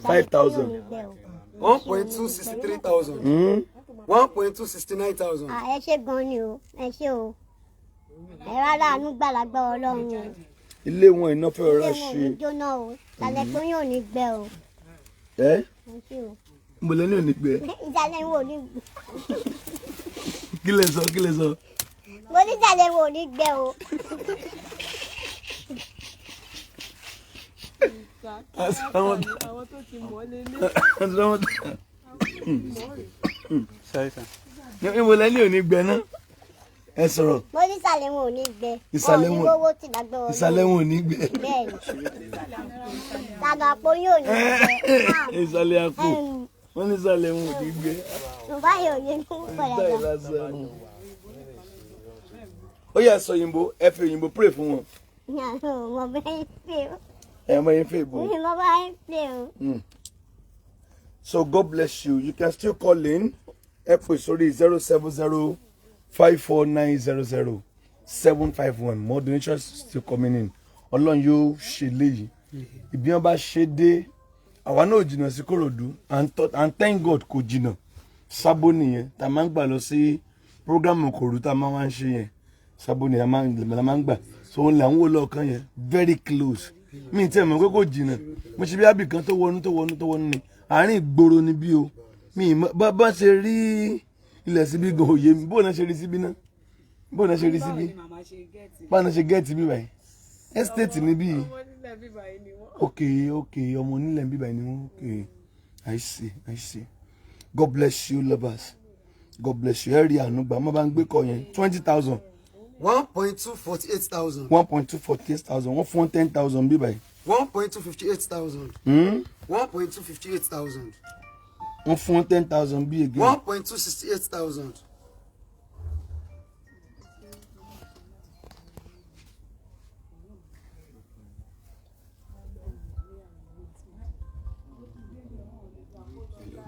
5,000. 1.263,000. 1.269,000. ẹ ṣe gan ni o ẹ ṣe o ẹ rárá àánú gbàlagbà Ọlọ́run o. ilé wọn iná fẹ́ ọ̀rá ilé wọn ò ṣe. ní jóná o ìsàlẹ̀ tó yóò ní gbẹ o. ẹ ẹ ṣe o. mo lẹ ní òní gbé. ìsàlẹ̀ wo ní gbẹ. kí lẹ sọ. mo ní ìsàlẹ̀ wo ní gbẹ o. àwọn tó ti mọ̀ lélẹ̀. mo lẹ ní òní gbẹ náà ẹ sọ̀rọ̀. mo ní ìsàlẹ̀ wo ní gbẹ. ìsàlẹ̀ wọn owó tí lágbẹ́ wọn. ìsàlẹ̀ wọn ò ní gbẹ. bẹ́ẹ̀ni tàbí àpò yóò ní gbẹ. ìsàlẹ̀ àpò wọn ní ìsàlẹ̀ wọn ò ní gbẹ. yorùbá yóò yé ní pẹ̀lẹ́. ó yẹ sọ òyìnbó ẹ fi òyìnbó pray fún wọn. mo bẹ́ẹ̀ pè o. ẹ mọ yín fẹ́ ìbò. mo bá pè o. So God bless you. You can still call in. Ẹ pè sórí 070 54900 751. More donations still coming in. Ọlọ́run yóò ṣe léyìí. Ibi wọn bá ṣe dé, àwa náà jìnnà sí Ikorodu and thank God kò jìnnà. Sábó nìyẹn, tá a máa ń gbà lọ sí program Ikorodu tá a máa ń ṣe yẹn. Sábó nìyẹn máa ń gbà. So òun là ń wò lọ́ọ̀kan yẹn, very close. Mi ì tẹ́ mọ̀ pé kò jìnnà. Mo ṣe bí ábì kan tó wọnú ni. Àárín ìgboro ni bí o. Mi bá ṣe rí ilẹ̀ síbí gan òye mi bóun náà ṣe rí síbí náà bóun náà ṣe rí síbí báwọn náà ṣe gẹ́ẹ̀tì bí báyìí estate ni bí ok ọmọ onílẹ̀ bí báyìí ni wọ́n ok I see God bless you lovers God bless you. Area Anugba. Mo bá ń gbé kọ yẹn 20,000. 1.248,000. 1.248,000. Wọ́n fún 10,000 bí báyìí. 1.258,000. 1.258,000. Wọ́n fún 10,000 bí again. 1.268,000.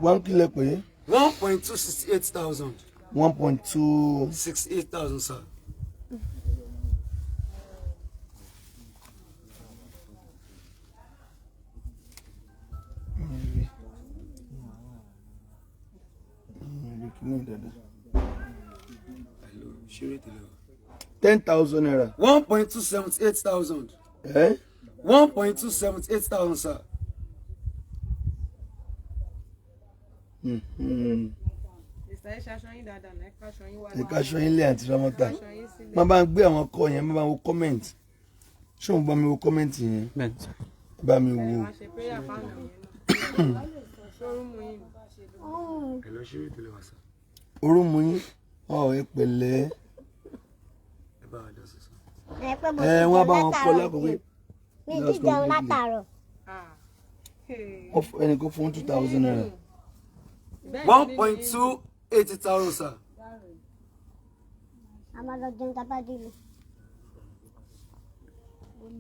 One kilo pé. 1.268,000. 1.268,000, sir. $10,000. 1.278,000. 1.278,000, sir. Ẹ̀ka aṣọ yín lé àti Ramota. Má bá ń gbé àwọn kọ yẹn, má bá wo comment. Ṣé òun bá mi wo comment yẹn? Bá mi wo. Orú mu yín. Ẹ pẹ̀lẹ́. Wọ́n bá wọn kọ́ lákòókò. Mi ti jẹun látàárọ̀. Ẹnì kan fún 2,000 naira. 1.280,000, sir. A máa lọ jẹun tá a bá délé.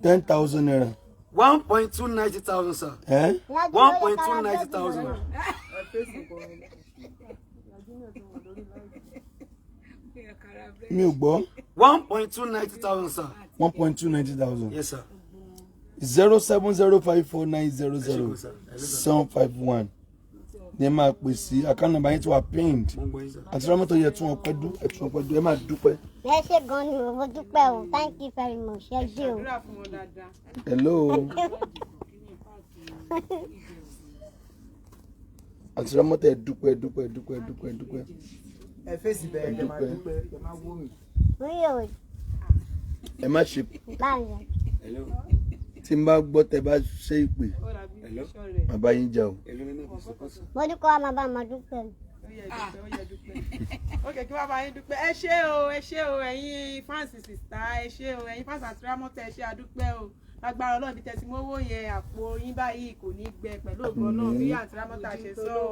10,000 naira. 1.290,000, sir. 1.290,000. Mi ò gbọ́. 1.290,000, sir. 1.290,000. Yes, sir. 07054900751 ní ẹ máa pè sí account number yín tí wà pinned àti Ramota yẹ tún ọpẹ́ dú ẹtún ọpẹ́ dú ẹ máa dúpẹ́. Ẹ ṣé gan ni mo dúpẹ́ o, thank you very much, ẹ ṣé o. Hello. àti Ramota ẹ dúpẹ́ dúpẹ́ dúpẹ́ dúpẹ́ dúpẹ́. Ẹ fèsì bẹ́ẹ̀ ẹ máa dúpẹ́ ẹ máa wó mi. Ẹ má ṣe Báyọ̀. tí n bá gbọ́ tẹ bá ṣe ìpè bàbá yín jà o. Mo ní kó wá máa bá máa dúpẹ́. Ok, kí wá bá yín dúpẹ́. Ẹ ṣé o, ẹ̀yin fans sista, ẹ ṣé o, ẹ̀yin fans àti Ramota, ẹ ṣé àdúpẹ́ o. Lágbára Ọlọ́run bí tẹ̀sí mówó yẹn àpò yín báyìí kò ní gbẹ pẹ̀lú ògo Ọlọ́run bí àti Ramota ṣe sọ o.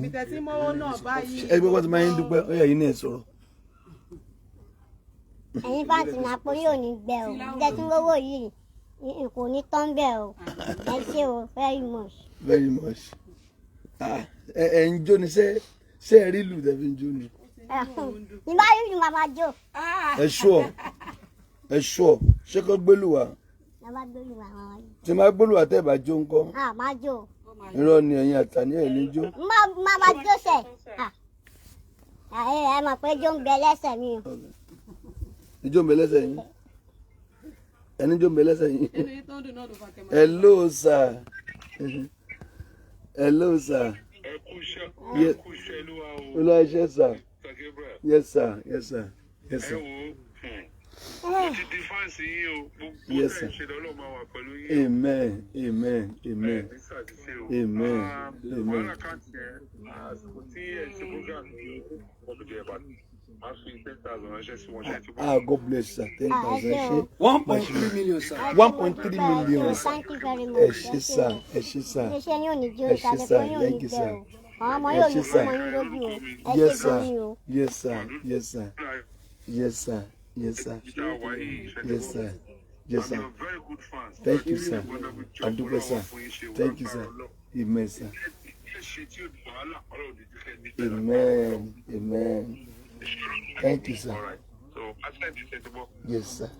Bí tẹ̀sí mówó náà báyìí. Ẹ gbọ́ pé tí máa yín dúpẹ́ ó yẹ yín náà sọ̀rọ̀. Ẹ̀yin fáǹtì náà àpò yóò ní gbẹ o, jẹ́tí owó yìí kò ní tán bẹ́ẹ̀ o. Ẹ ṣé o, very much. Very much. Ẹ ń jó ni ṣé ẹ rí ìlú tẹ̀fí ń jó ni. Ìbá yóò ju màmá jó. Ẹ ṣọ́ ṣé kò gbélú wa. Bàbá gbólú wa àwọn yìí. Tí máa gbólú wa tẹ́ bá jó ńkọ́. Má jó. Irọ́ ni ẹ̀yin àtàní ẹ̀ ní jó. Má jó sẹ̀. Ẹ mọ̀ pé jó ń bẹ lẹ́sẹ̀ mi o. Ijó ń bẹ lẹ́sẹ̀ yín. Ẹni jó ń bẹ lẹ́sẹ̀ yín. Hello sir. Hello sir. Yes. Olúwa iṣẹ́ sir. Yes sir. Yes sir. Yes sir. Yes sir. Amen. Amen. Amen. Amen. Amen. God bless sir. 10,000. 1.3 million, sir. 1.3 million. Thank you very much. Ẹ ṣé sir. Ẹ ṣé sir. Iṣẹ́ yóò ní jó Ẹ ṣé ìtàlẹ̀ sir. fún yóò ní Thank you bẹ́ sir. o. Àwọn ọmọ yóò ní Yes, sir. ọmọ yín lójú o. Ẹ Yes ṣé gan ni sir. o. Yes sir. Yes sir. Yes sir. Yes sir. Yes sir. Yes sir. Thank you sir. Adúpẹ́ sir. Thank you sir. Amen sir. Amen. Amen. Thank you sir. Yes sir.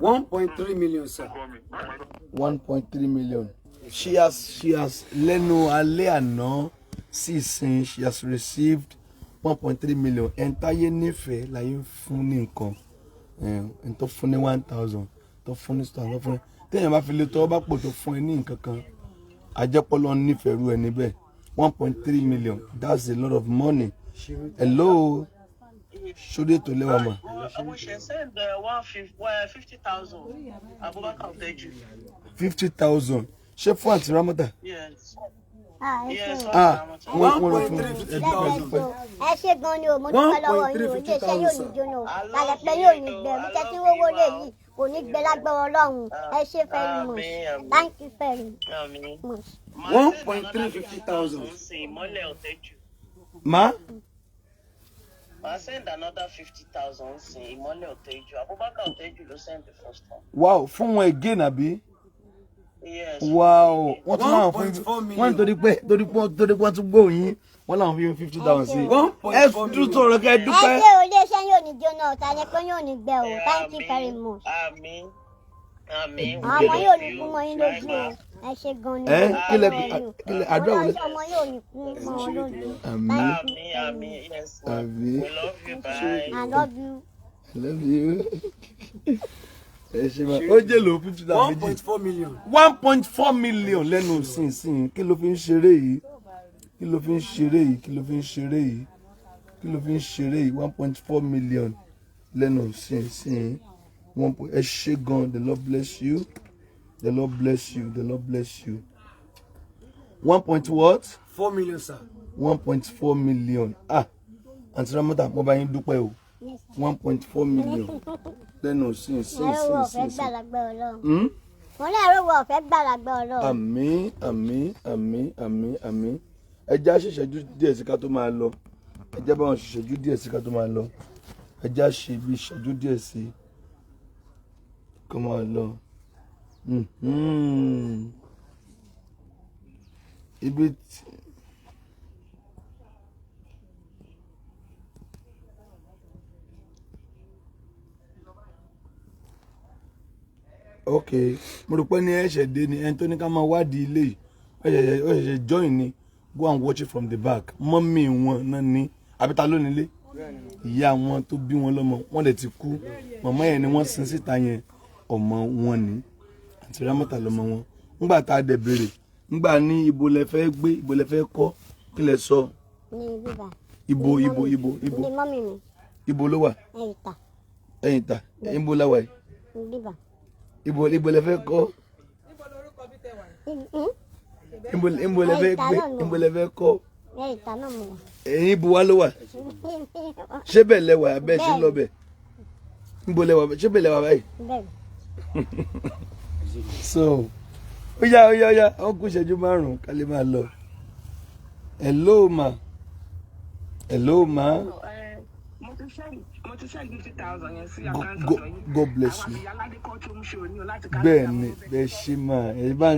1.3 million, sir. 1.3 million. She has lẹ́nu alẹ́ àná sí ìsìn she has received 1.3 million. Ẹ̀ntáyé nífẹ̀ẹ́ láyé fún ní nǹkan. Ẹn tó fún ní 1,000 tó fún ní 1,000 tó fún ní. Téèyàn bá fi lè tọ́ bá pò tó fún ẹ ní nǹkan kan. Àjẹpọ̀lọ́ nífẹ̀ẹ́ rú ẹni bẹ́ẹ̀. 1.3 million. That's a lot of money. Hello. Ṣódé tó lẹ́wà mà. Àwọn ṣe send 50,000. Abubakar Teju. 50,000. Ṣé fún àti Ramota? Yes. Yes, wọ́n Ramota. lọ fún ẹ ṣe gan ni o mo dúpẹ́ lọ́wọ́ yín o iléeṣẹ́ yóò ní jóná o lálẹ́ pé yóò ní gbẹ bí tẹ́tí wọ́wọ́ lè yìí kò ní gbẹ lágbára Ọlọ́run ẹ ṣe very much thank you very much. 1,350,000. ma. I send another 50,000 sin Imole Oteju. Abubakar Oteju ló send the first one. Wow, fún wọn again àbí. Yes. Wow, wọ́n tún náà fún wọ́n torí pé wọ́n tún gbóhùn yín wọ́n làwọn fi 50,000 sí. ẹ tún sọ̀rọ̀ kẹ́ ẹ dúpẹ́. ẹ ṣe o iléeṣẹ́ yóò ní jóná o tàlẹ́ pé yóò ní gbẹ o thank you very much. Àmín. Àmín. àwọn ọmọ yóò ní kú mọ́ yín lójú o ẹ ṣe gan ni o kílẹ̀ àdúrà wọlé. ọmọ yóò ní kú mọ́ ọ lójú. Àmín. Àmín. Yes. Àmín. We love you. Bye. I love you. I love you. ẹ ṣe ma ó jẹ́ lò 50,000 méjì. 1.4 million. 1.4 million lẹ́nu sínsìn kí ló fi ń ṣeré yìí kí ló fi ń ṣeré yìí kí ló fi ń ṣeré yìí kí ló fi ń ṣeré yìí 1.4 million lẹ́nu sínsìn ẹ ṣe gan. The Lord bless you. The Lord bless you. The Lord bless you. 4 million, sir. 1.4 million. Aunty Ramota mo bá yín dúpẹ́ o. 1.4 million. Lẹ́nu sí. wọ́n lẹ́rọ ọ̀fẹ́ gbàlagbẹ́ Ọlọ́run. wọ́n lẹ́rọ ọ̀fẹ́ gbàlagbẹ́ Ọlọ́run. Àmín, àmín, àmín, àmín, àmín. Ẹ já ṣèṣẹ́jú díẹ̀ sí ká tó máa lọ. Ẹ já bá wọn ṣèṣẹ́jú díẹ̀ sí ká tó máa lọ. Ẹ já ṣe bí ìṣẹ́jú díẹ̀ sí kó máa lọ. Ibi tí okay, mo rò pé ní ẹ̀ṣẹ̀ dé ni ẹni tó ní ká máa wádìí ilé yìí ó ṣẹ̀ṣẹ̀ join ni go and watch it from the back. Mọ́mí wọn náà ní àbíta ló nílé ìyá wọn tó bí wọn lọ́mọ wọn dẹ̀ ti kú màmá yẹn ni wọ́n sin síta yẹn ọmọ wọn ni Aunty Ramota lọ́mọ wọn. Ńgbà tá a dẹ̀ béèrè ńgbà ní ibo lẹ fẹ́ gbé ibo lẹ fẹ́ kọ́ kí lẹ sọ. ní bíbá. Ibo. ní mọ́mì mi. Ibo ló wà. ẹ̀yìn ta ibo la wà yìí. ní bíbá. Ibo lẹ fẹ́ kọ́. Ibo lẹ fẹ́ gbé ibo lẹ fẹ́ kọ́. ìta náà mo wà. Ẹ̀yin ibo wa ló wà. Ṣé bẹ́ẹ̀ lẹ wà abẹ́ ṣe lọ bẹ̀. Ibo lẹ wà ṣé bẹ́ẹ̀ lẹ wà báyìí. bẹ́ẹ̀. So ó yá ó kù ìṣẹ́jú 5 ká lè máa lọ. Hello ma. God bless you. Bẹ́ẹ̀ ni bẹ́ẹ̀ ṣe máa ẹ bá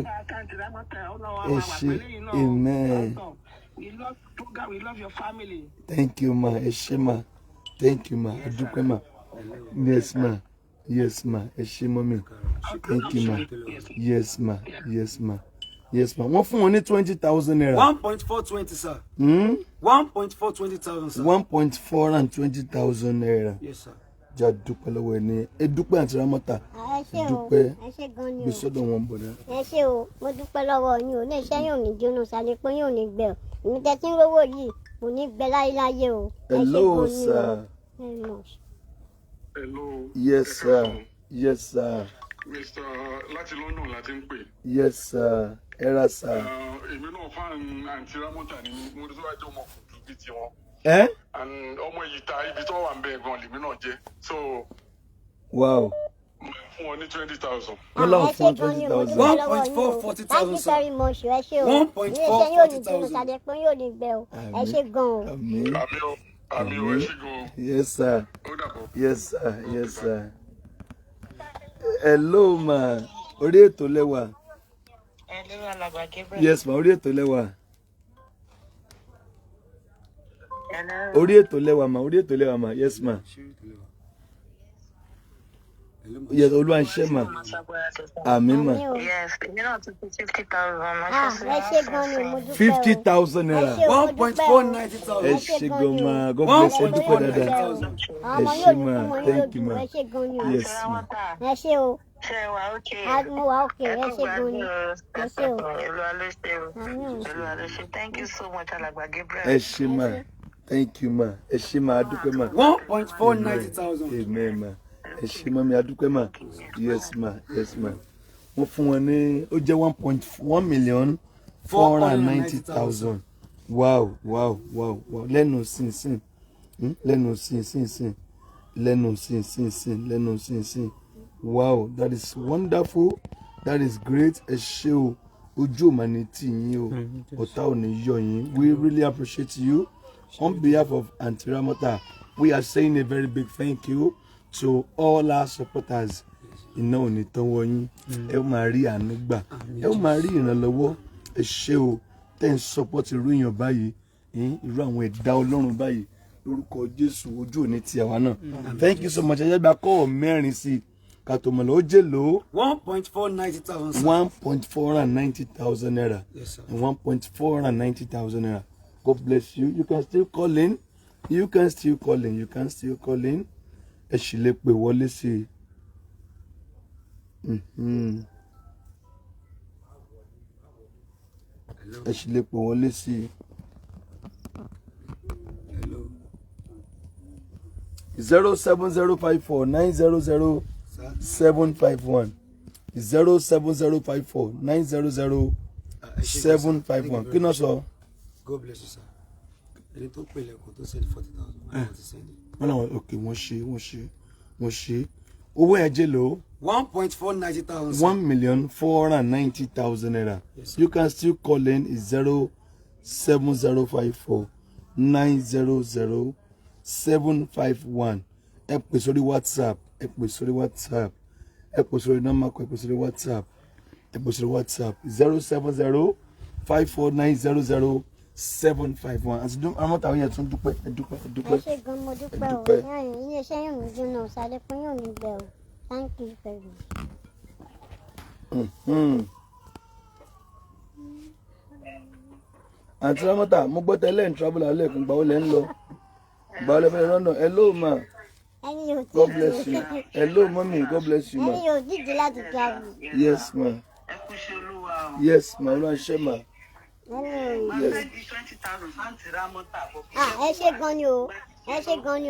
ẹ ṣe amen. We love your family. Thank you ma ẹ ṣe ma thank you ma ẹ dúpẹ́ ma yes ma ẹ ṣe mọ́mí thank you ma yes ma wọ́n fún wọn ní 20,000 naira. 1.420, sir. 1.420,000, sir. 1.420,000 naira. Yes, sir. Já dúpẹ́ lọ́wọ́ ẹni ẹ dúpẹ́ Aunty Ramota dúpẹ́ bí sọ́dọ̀ wọn bọ̀dá. ẹ ṣé o mo dúpẹ́ lọ́wọ́ yín o iléeṣẹ́ yóò ní jóná sálẹ̀ pé yóò ní gbẹ o èmi tẹ́tí ń rówó yìí kò ní gbẹ láyéláyé o. Hello sir. Hello. Yes sir. Mr. láti London láti ń pè. Yes sir. Era sir. Èmi náà fan Aunty Ramota ni mo rí síwájú ọmọ kùtù bíi tiwọn. And ọmọ yìí ta ibi tó wà ń bẹ gan lèmi náà jẹ. So. Wow. Fún wọn ní 20,000. Wọ́n láwọn fún 20,000. 1.440,000. Thank you very much ẹ ṣé o iléeṣẹ́ yóò ní jóná sálẹ̀ pé yóò ní gbẹ o ẹ ṣé gan o. Àmín. Àmì ò ẹ ṣe gan. Yes sir. Ó dàbọ̀. Yes sir. Hello ma orí ètò lẹ́wà. Hello, Alàgbà Gabriel. Yes ma orí ètò lẹ́wà. Hello. Orí ètò lẹ́wà ma yes ma. Yes Olúwa ń ṣe ma. Àmín ma. Yes, èmi náà ti fi 50,000. ẹ ṣé gan ni mo dúpẹ́ o. 50,000 naira. 1.490,000. Ẹ ṣé gan ma God bless you dúpẹ́ dáadáa. ọmọ Ẹ yóò ṣé ní ma kú mọ́ yín thank you lójú ma. ẹ ṣé gan ni o. Yes ma. ẹ ṣé o. Ṣé wà ókè? mo wà ókè ẹ ṣé gan ni ẹ ṣé o. Olúwa ló ṣe. Thank you so much, Alàgbà Gabriel. Ẹ ṣé ma thank you ma ẹ ṣé ma adúpẹ́ ma. 1.490,000. Amen ma. Ẹ ṣé ma mi adúpẹ́ ma. Yes ma. Wọ́n fún wọn ní ó jẹ́ 1.1 million 490,000. Wow. Lẹ́nu sin. Lẹ́nu sin. Wow, that is wonderful. That is great. Ẹ ṣé o. Ojú mà ní tì yín o. Ọ̀tá ò ní yọ yín. We really appreciate you. On behalf of Aunty Ramota, we are saying a very big thank you to all our supporters. Iná ò ní tán wọ yín. Ẹ ó máa rí àánú gbà. Ẹ ó máa rí ìrànlọ́wọ́. Ẹ ṣé o. Tẹ́ ń support irú èèyàn báyìí. Irú àwọn ẹ̀dá Ọlọ́run báyìí. Lórúkọ Jésù ojú ò ní tì àwa náà. Thank you so much. Ẹ jẹ́ gba kọ́ọ̀ mẹ́rin sí i. Katomalo Jelo 1.490,000. 1.490,000 naira. Yes, sir. And 1.490,000 naira. God bless you. You can still call in. You can still call in. Ẹ ṣì lè pè wọlé sí i. Ẹ ṣì lè pè wọlé sí i. 07054900751. 07054900751. Kí náà sọ? God bless you, sir. Ẹni tó pè lẹ́kọ̀ọ́ tó send 40,000. Wọ́n náà okay, wọ́n ṣe. Owó ẹ̀ jẹ́ lò. 1.490,000. 1,490,000 naira. Yes, you can still call in 07054900751. Ẹ pè sórí WhatsApp. Ẹ pè sórí nọ́mbà kan. Ẹ pè sórí WhatsApp. 07054900751. Àti Ramota àwọn yẹn tún dúpẹ́. Ẹ dúpẹ́. Ẹ ṣé gan mo dúpẹ́ o. Ilé iṣẹ́ yóò ní jóná o. Sàlẹ̀ fún yóò ní gbẹ o. Thank you very much. Aunty Ramota, mo gbọ́ tẹ́lẹ̀ ń travel alẹ́ kan gbà ó lẹ́ ń lọ. Gbà ó lẹ́ fẹ́ lọ́nà. Hello ma. God bless you. Hello mommy. God bless you ma. Ẹni yóò díje láti travel. Yes ma. Yes ma. Olúwa ṣe ma. Yes. Ẹ ṣé gan ni o.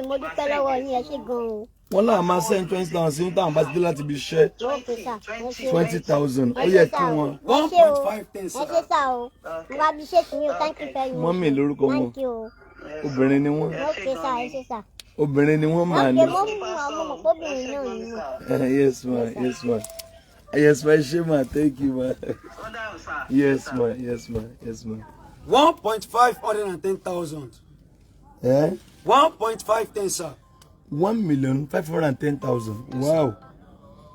Mo dúpẹ́ lọ́wọ́ yín. Ẹ ṣé gan o. Wọ́n náà máa send 20,000 sí táwọn bá ti dé láti ibi iṣẹ́. 20,000. Ó yẹ kí wọ́n. 1.510, sir. Ẹ ṣé sá o. Mo bá bí ṣètì mi o. Thank you very much. Mọ́mì lórúkọ wọn. Thank you. Obìnrin ni wọ́n. Okay sá. Ẹ ṣé sá. Obìnrin ni wọ́n máa ní. Mo mọ̀ obìnrin náà ni mo. Yes ma. Ẹ ṣé ma. Thank you ma. Yes ma. 1.510,000. 1.510, sir. 1,510,000.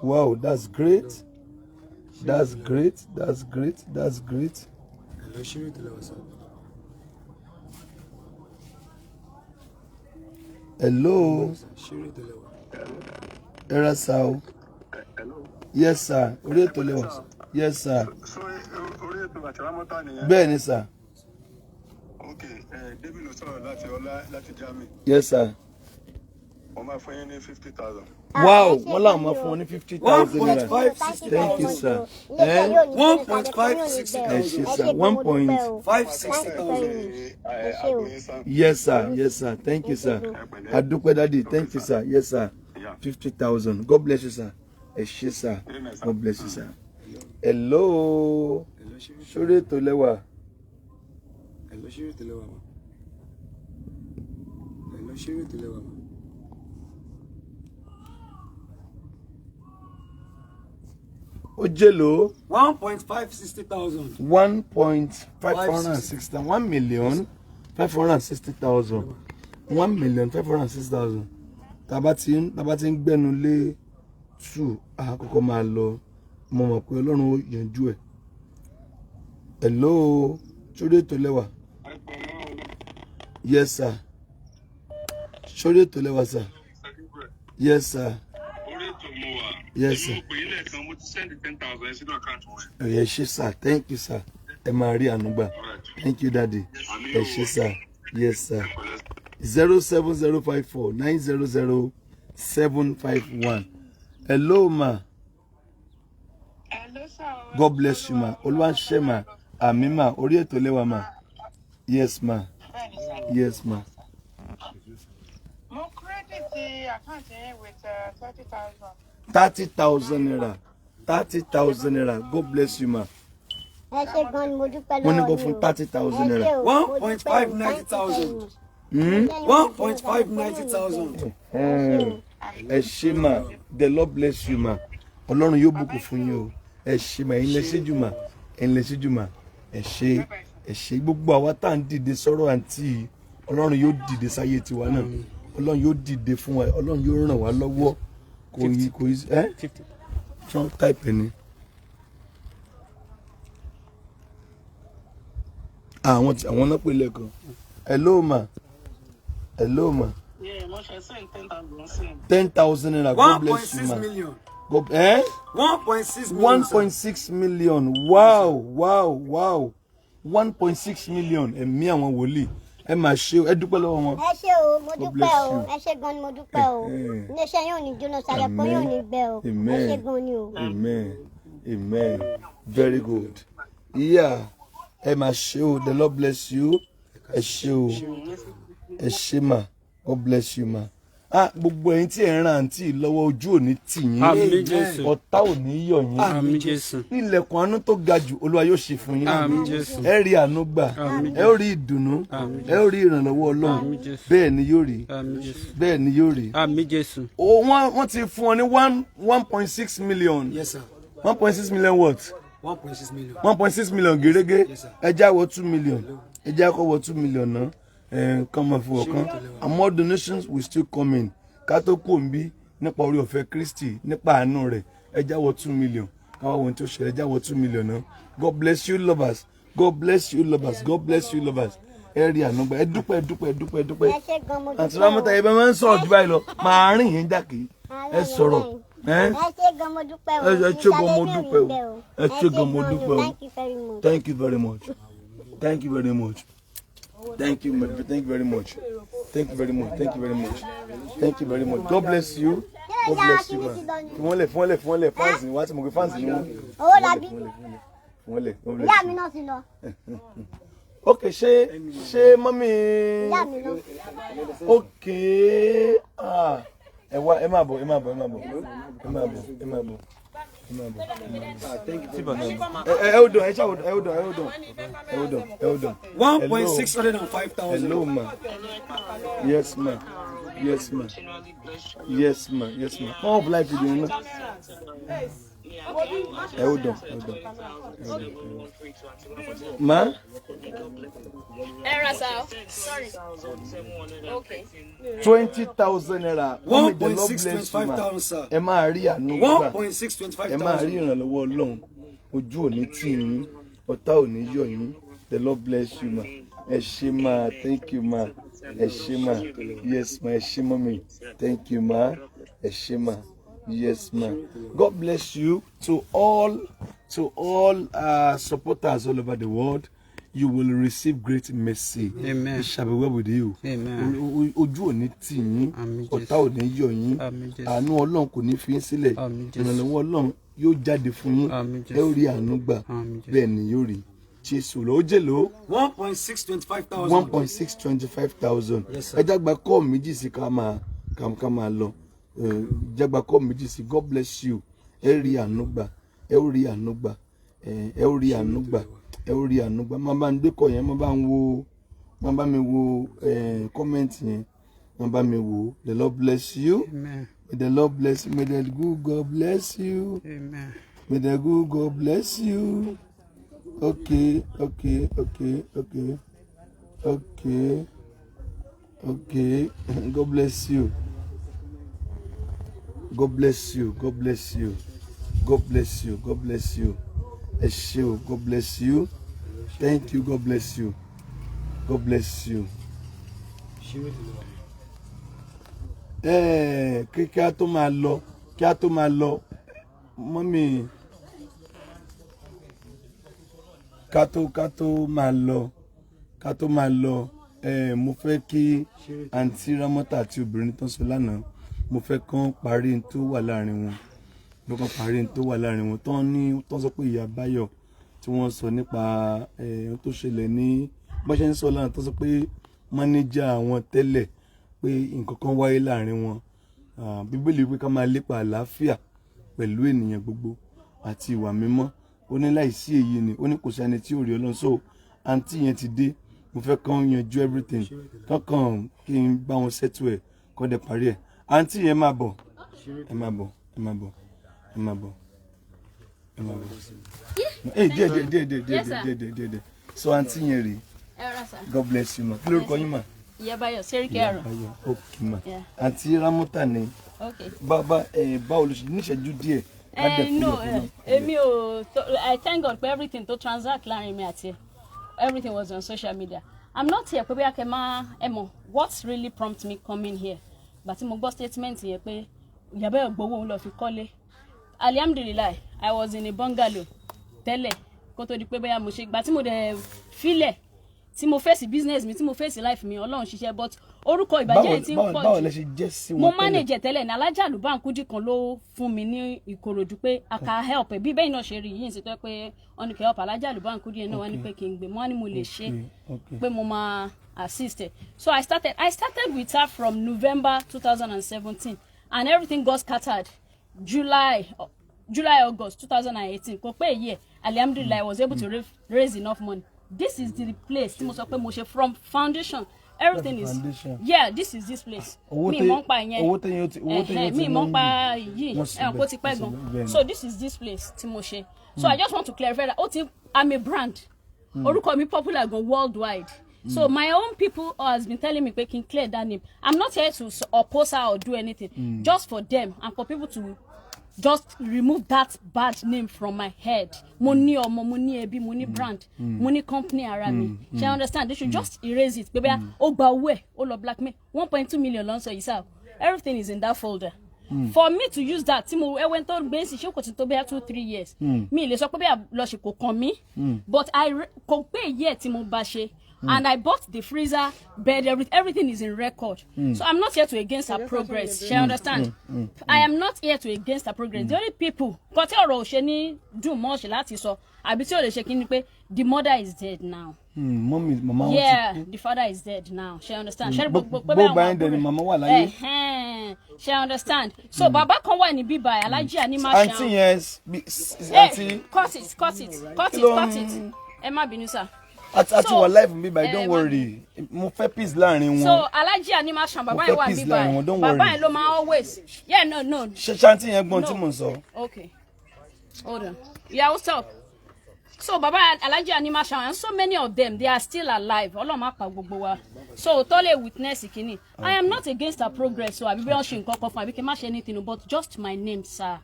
Wow, that's great. That's great. Hello. Era sao. Yes sir. Orí ètò lẹ́wà. Yes sir. Orí ètò àti Ramota nìyẹn. Bẹ́ẹ̀ ni sir. Okay, David ló sọ̀rọ̀ láti Germany. Yes sir. Wọ́n máa fún yín ní 50,000. Wow, wọ́n làwọn máa fún wọn ní 50,000 naira. 1.560,000. Thank you sir. 1.560,000. 1.560,000. Yes sir. Thank you sir. Adúpẹ́ daddy. Thank you sir. Yes sir. 50,000. God bless you sir. Ẹ ṣé sir. God bless you sir. Hello. Sórí ètò lẹ́wà. Ó jẹ́ lò. 1.560,000. 1,560,000. 1,560,000. 1,560,000. Tàbá ti ń gbẹ́nu lé 2 àkọ́kọ́ máa lọ. Mo mọ̀ pé Ọlọ́run ó yanjú ẹ̀. Hello. Sórí ètò lẹ́wà. Yes sir. Sórí ètò lẹ́wà sir. Yes sir. Yes sir. Ẹ ṣé sir. Thank you sir. Ẹ máa rí àánú gbà. Thank you daddy. Ẹ ṣé sir. Yes sir. 07054900751. Hello ma. Hello sir. God bless you ma. Olúwa ṣe ma. Àmín ma. Orí ètò lẹ́wà ma. Yes ma. Yes ma. Mo credit the account with 30,000. 30,000 naira. 30,000 naira. God bless you ma. ẹ ṣé gan ni mo dúpẹ́ wọ́n ní lọ́wọ́ kó yín fún o. 30,000 ẹ naira. ṣé o, mo dúpẹ́ o. 1.590,000. 1.590,000. Ẹ ṣé mà, the Lord bless you mà. Ọlọ́run yóò bùkún fún yín o. Ẹ ṣé mà, ẹ̀yin lẹ ṣe jù mà, ẹ̀yin lẹ ṣe jù mà. Ẹ ṣé gbogbo àwa tá à ń dìde sọ̀rọ̀ àǹtí Ọlọ́run yóò dìde sáyé tiwa náà. Ọlọ́run yóò dìde fún wa, Ọlọ́run yóò ràn wá lọ́wọ́. Kò yí ẹ́ ṣán táìpì ni. Àwọn náà pè lẹ́ẹ̀kan. Hello ma. Hello ma. Yeah, mo ṣe send 10,000. 10,000 naira. God bless you ma. 1.6 million. 1.6 million. 1.6 million. Wow. 1.6 million. Ẹ̀mí àwọn wòlíì. Ẹ máa ṣe ẹ dúpẹ́ lọ́wọ́ wọn. Ẹ ṣé o, mo dúpẹ́ o. Ẹ ṣé gan ni mo dúpẹ́ o. Iléeṣẹ́ yóò ní jóná sálẹ̀ pé yóò ní gbẹ o. Ẹ ṣé gan ni o. Amen. Very good. Yeah. Ẹ máa ṣe o. The Lord bless you. Ẹ ṣé o. Ẹ ṣé ma. God bless you ma. Gbogbo ẹ̀yin tí ẹ ń ran àǹtí lọ́wọ́ ojú òní tì yín. Àmín Jésù. Ọ̀tá ò ní yọ̀ yín. Àmín Jésù. Ilẹ̀kùn àánú tó ga jù Olúwa yóò ṣe fún yín. Àmín Jésù. Ẹ rí àánú gbà. Ẹ ó rí ìdùnnú. Ẹ ó rí ìrànlọ́wọ́ Ọlọ́run. Bẹ́ẹ̀ ni yóò rí. Àmín Jésù. Bẹ́ẹ̀ ni yóò rí. Àmín Jésù. Wọ́n ti fún ọ ní 1.6 million. Yes, sir. 1.6 million what? 1.6 million. 1.6 million gẹ́gẹ́. Ẹ já wọ 2 million. Ẹ já kọ́ wọ 2 million náà. Come on for ọ̀kan. And more donations will still come in. Ká tó kú òǹbí nípa orí ọ̀fẹ́ Kristi nípa àánú rẹ̀ ẹ jáwọ́ 2 million káwá ohun tó ṣẹlẹ̀ ẹ jáwọ́ 2 million náà. God bless you lovers. God bless you lovers. God bless you lovers. Ẹ rí àánú gbà ẹ dúpẹ́. Ẹ ṣé gan mo dúpẹ́ o. Àǹtí Ramota ẹ bá máa ń sọ̀rọ̀ jù báyìí lọ máa rìn yín jákè ẹ sọ̀rọ̀. Ẹ ṣé gan mo dúpẹ́ o. Ẹ ṣé gan mo dúpẹ́ o. Ẹ ṣé gan mo dúpẹ́ o. Thank you very much. Thank you very much. Thank you very much. Thank you very much. Thank you very much. Thank you very much. God bless you. God bless you, man. Fún wọn lẹ̀ fans ni wá tí mo gbé fans ni wọ́n. Owó làbí. Fún wọn lẹ̀. Ìyá mi náà ti lọ. Ok, ṣé mọ́mí. Ìyá mi náà. Ok. Ẹ wá ẹ máa bọ̀. Hold on. 1.605,000. Hello, ma. Yes, ma. More of life with you, hold on. Ma? Sorry. Okay. 20,000 naira. 1.625,000, sir. Ẹ máa rí àánú gbà. 1.625,000. Ẹ máa rí ìrànlọ́wọ́ Ọlọ́run. Ojú ò ní tì yín. Ọ̀tá ò ní yọ̀ yín. The Lord bless you, ma. Ẹ ṣé ma. Thank you, ma. Ẹ ṣé ma. Yes, ma. Ẹ ṣé mommy. Thank you, ma. Ẹ ṣé ma. Yes, ma. God bless you to all supporters all over the world. You will receive great mercy. Amen. It shall be well with you. Amen. Ojú ò ní tì yín. Ọ̀tá ò ní yọ̀ yín. Àánú Ọlọ́run kò ní fi yín sílẹ̀. Ìrànlọ́wọ́ Ọlọ́run yóò jáde fún yín. Ẹ ó rí àánú gbà. Bẹ́ẹ̀ ni yóò rí. Jésù ló jèlò. 1.625,000. 1.625,000. Ẹ jágba kọ́ méjì sí ká máa lọ. Jágba kọ́ méjì sí. God bless you. Ẹ rí àánú gbà. Ẹ ó rí àánú gbà. Ẹ ó rí àánú gbà. Ẹ ó rí àánú gbà. Má bá ń dékọ̀ yẹn, má bá mi wo kọ́mẹ́ǹtì yẹn. Má bá mi wo. The Lord bless you. Amen. May the Lord bless you. May the good God bless you. Amen. May the good God bless you. Okay. God bless you. God bless you. God bless you. God bless you. God bless you. Ẹ ṣé o. God bless you. Thank you. God bless you. God bless you. Kí a tó máa lọ, mọ́mí. Ká tó máa lọ, mo fẹ́ kí àǹtí Ramota àti obìnrin tó sọ lánàá, mo fẹ́ kán parí n tó wà láàrin wọn. Tán sọ pé ìyá Báyọ̀ tí wọ́n sọ nípa tó ṣẹlẹ̀ ní bó ṣe ń sọ lánàá, tó sọ pé mánéjà àwọn tẹ́lẹ̀ pé nǹkan kan wáyé láàrin wọn. Bíbélì pé ká máa lépa àlàáfíà pẹ̀lú ènìyàn gbogbo àti ìwà mímọ́. ó ní láìsí èyí ni ó ní kò sẹ́ni tí ò rí Ọlọ́run so àǹtí yẹn ti dé mo fẹ́ kàn yanjú everything kankan kí n bá wọn settle ẹ̀ kó dẹ̀ parí ẹ̀ àǹtí yẹn máa bọ̀ ẹ máa bọ̀ ẹ máa bọ̀ ẹ máa bọ̀ ẹ máa bọ̀ díẹ̀ so àǹtí yẹn rèé God bless you ma kí lórúkọ yín ma. Ìyábáyọ̀ Sẹ́ríkì Àrò. Okay ma àǹtí Ramota ni bàbá báwo ló ṣe níṣẹ́jú díẹ̀. No èmi ò I thank God for everything to transact láàrin mi àti everything was on social media. I'm not here pé bí akẹ́ máa what really prompted me coming here but mo gbọ́ statement yẹn pé Ìyábáyọ̀ gbowó òun lọ fi kọ́lé alhamdulillah I was in a bungalow tẹ́lẹ̀ kó tó di pé bóyá mo ṣe gbà tí mo dẹ̀ filẹ̀ tí mo face business mi tí mo face life mi Ọlọ́run ṣiṣẹ́ but orúkọ ìbàjẹ́ tí ń pọ̀ báwo lẹ ṣe jẹ́ sí wọn mo manage tẹ́lẹ̀ ní Alájà Àlùbáǹkúdì kan ló fún mi ní Ìkòròdú pé aka help bí bẹ́ẹ̀ náà ṣe rí yìí sí tó pé wọ́n ní kí help Alájà Àlùbáǹkúdì yẹn náà wọ́n ní pé kí n gbé wọ́n ní mo lè ṣe pé mo máa assist so I started with her from November 2017 and everything got scattered July August 2018 kò pé a year alhamdulillah I was able to raise enough money. This is the place tí mo sọ pé mo ṣe from foundation everything is this is this place mi mọ̀ pa yẹn mi mọ̀ pa yìí kó ti pẹ́ gan so this is this place tí mo ṣe so I just want to clarify that I'm a brand orúkọ mi popular gan worldwide so my own people has been telling me pé kí n clear that name I'm not here to oppose her or do anything just for them and for people to just remove that bad name from my head. Mo ní ọmọ, mo ní ẹbí, mo ní brand, mo ní company ara mi. She understand? They should just erase it. Baby, ó gba owó ẹ̀, ó lọ blackmail. 1.2 million ló ń sọ yìí sá. Everything is in that folder. For me to use that, tí mo went to gbé sí ṣé kò tí tó bẹ́ẹ̀ 2-3 years. Mi lè sọ pé bẹ́ẹ̀ lọ ṣe kò kàn mí. But kò pé year tí mo bá ṣe. And I bought the freezer, bed, everything is in record. So I'm not here to against her progress. She understand? I am not here to against her progress. The only people, kò tí ọ̀rọ̀ ṣe ní do much láti sọ, àbí tí ó lè ṣe kí ni pé the mother is dead now. Mama. Yeah, the father is dead now. She understand? Mama wà láyé. She understand? So bàbá kan wà ní bíbá Alájì Ànímá ṣan. Aunty yes, aunty. Cut it. Ẹ má bínú sir. Àti wà live mi by don't worry. Mo fẹ́ peace láàrin wọn. So Alájì Ànímá ṣan bàbá yẹn wà bíbá. Bàbá yẹn ló máa always. Yeah, no. Shanti yẹn gbọ́n tí mo sọ. Okay. Hold on. Yeah, what's up? So bàbá Alájì Ànímá ṣan and so many of them they are still alive. Ọlọ́run má pa gbogbo wa. So tó lè witness ìkíní. I am not against her progress so àbí bí wọ́n ṣe nǹkan kan fún àbí kí n má ṣe anything but just my name sir.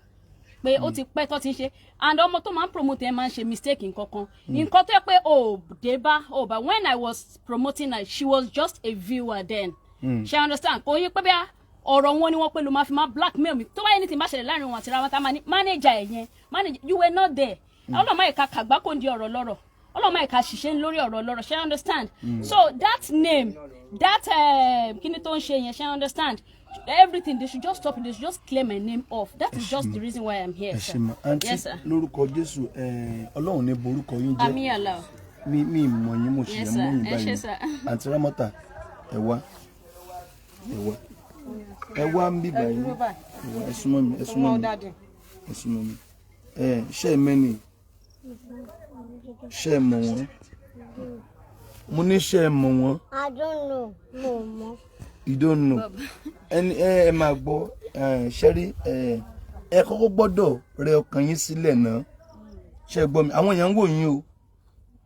Pé ó ti pẹ́ tó ti ń ṣe and ọmọ tó máa ń promote ẹ máa ń ṣe mistake nǹkan kan tó yẹ pé débá when I was promoting her she was just a viewer then she understand kò yẹ pé bí ọ̀rọ̀ wọn ni wọ́n pé ló máa fi máa blackmail mi tó bá anything bá ṣẹlẹ̀ láàrin wọn àti ra wọn tá máa ní manager ẹ̀yẹn you were not there ọlọ́mọ ẹ̀ka kàgbá kò ń di ọ̀rọ̀ lọ́rọ̀ ọlọ́mọ ẹ̀ka ṣiṣẹ́ lórí ọ̀rọ̀ lọ́rọ̀ she understand so that name that kíni tó ń ṣe yẹn she understand. Everything they should just stop it. They should just clear my name off. That is just the reason why I'm here, sir. Yes, sir. Lórúkọ Jésù Ọlọ́run ní borúkọ yín jẹ́. Àmín Allah. Mi mọ̀ yín mo ṣe mọ̀ yín báyìí. Aunty Ramota ẹ wá ń bí báyìí. Ẹ súnmọ́ mi. Ṣé ẹ mẹ́ni? Ṣé ẹ mọ̀ wọ́n? Mo ní ṣé ẹ mọ̀ wọ́n? I don't know. Mo mọ̀. You don't know. Ẹ máa gbọ́ ṣẹ́rí ẹ kọ́kọ́ gbọ́dọ̀ rẹ ọkàn yín sílẹ̀ náà ṣe gbọ́ mi àwọn èèyàn ń wò yín o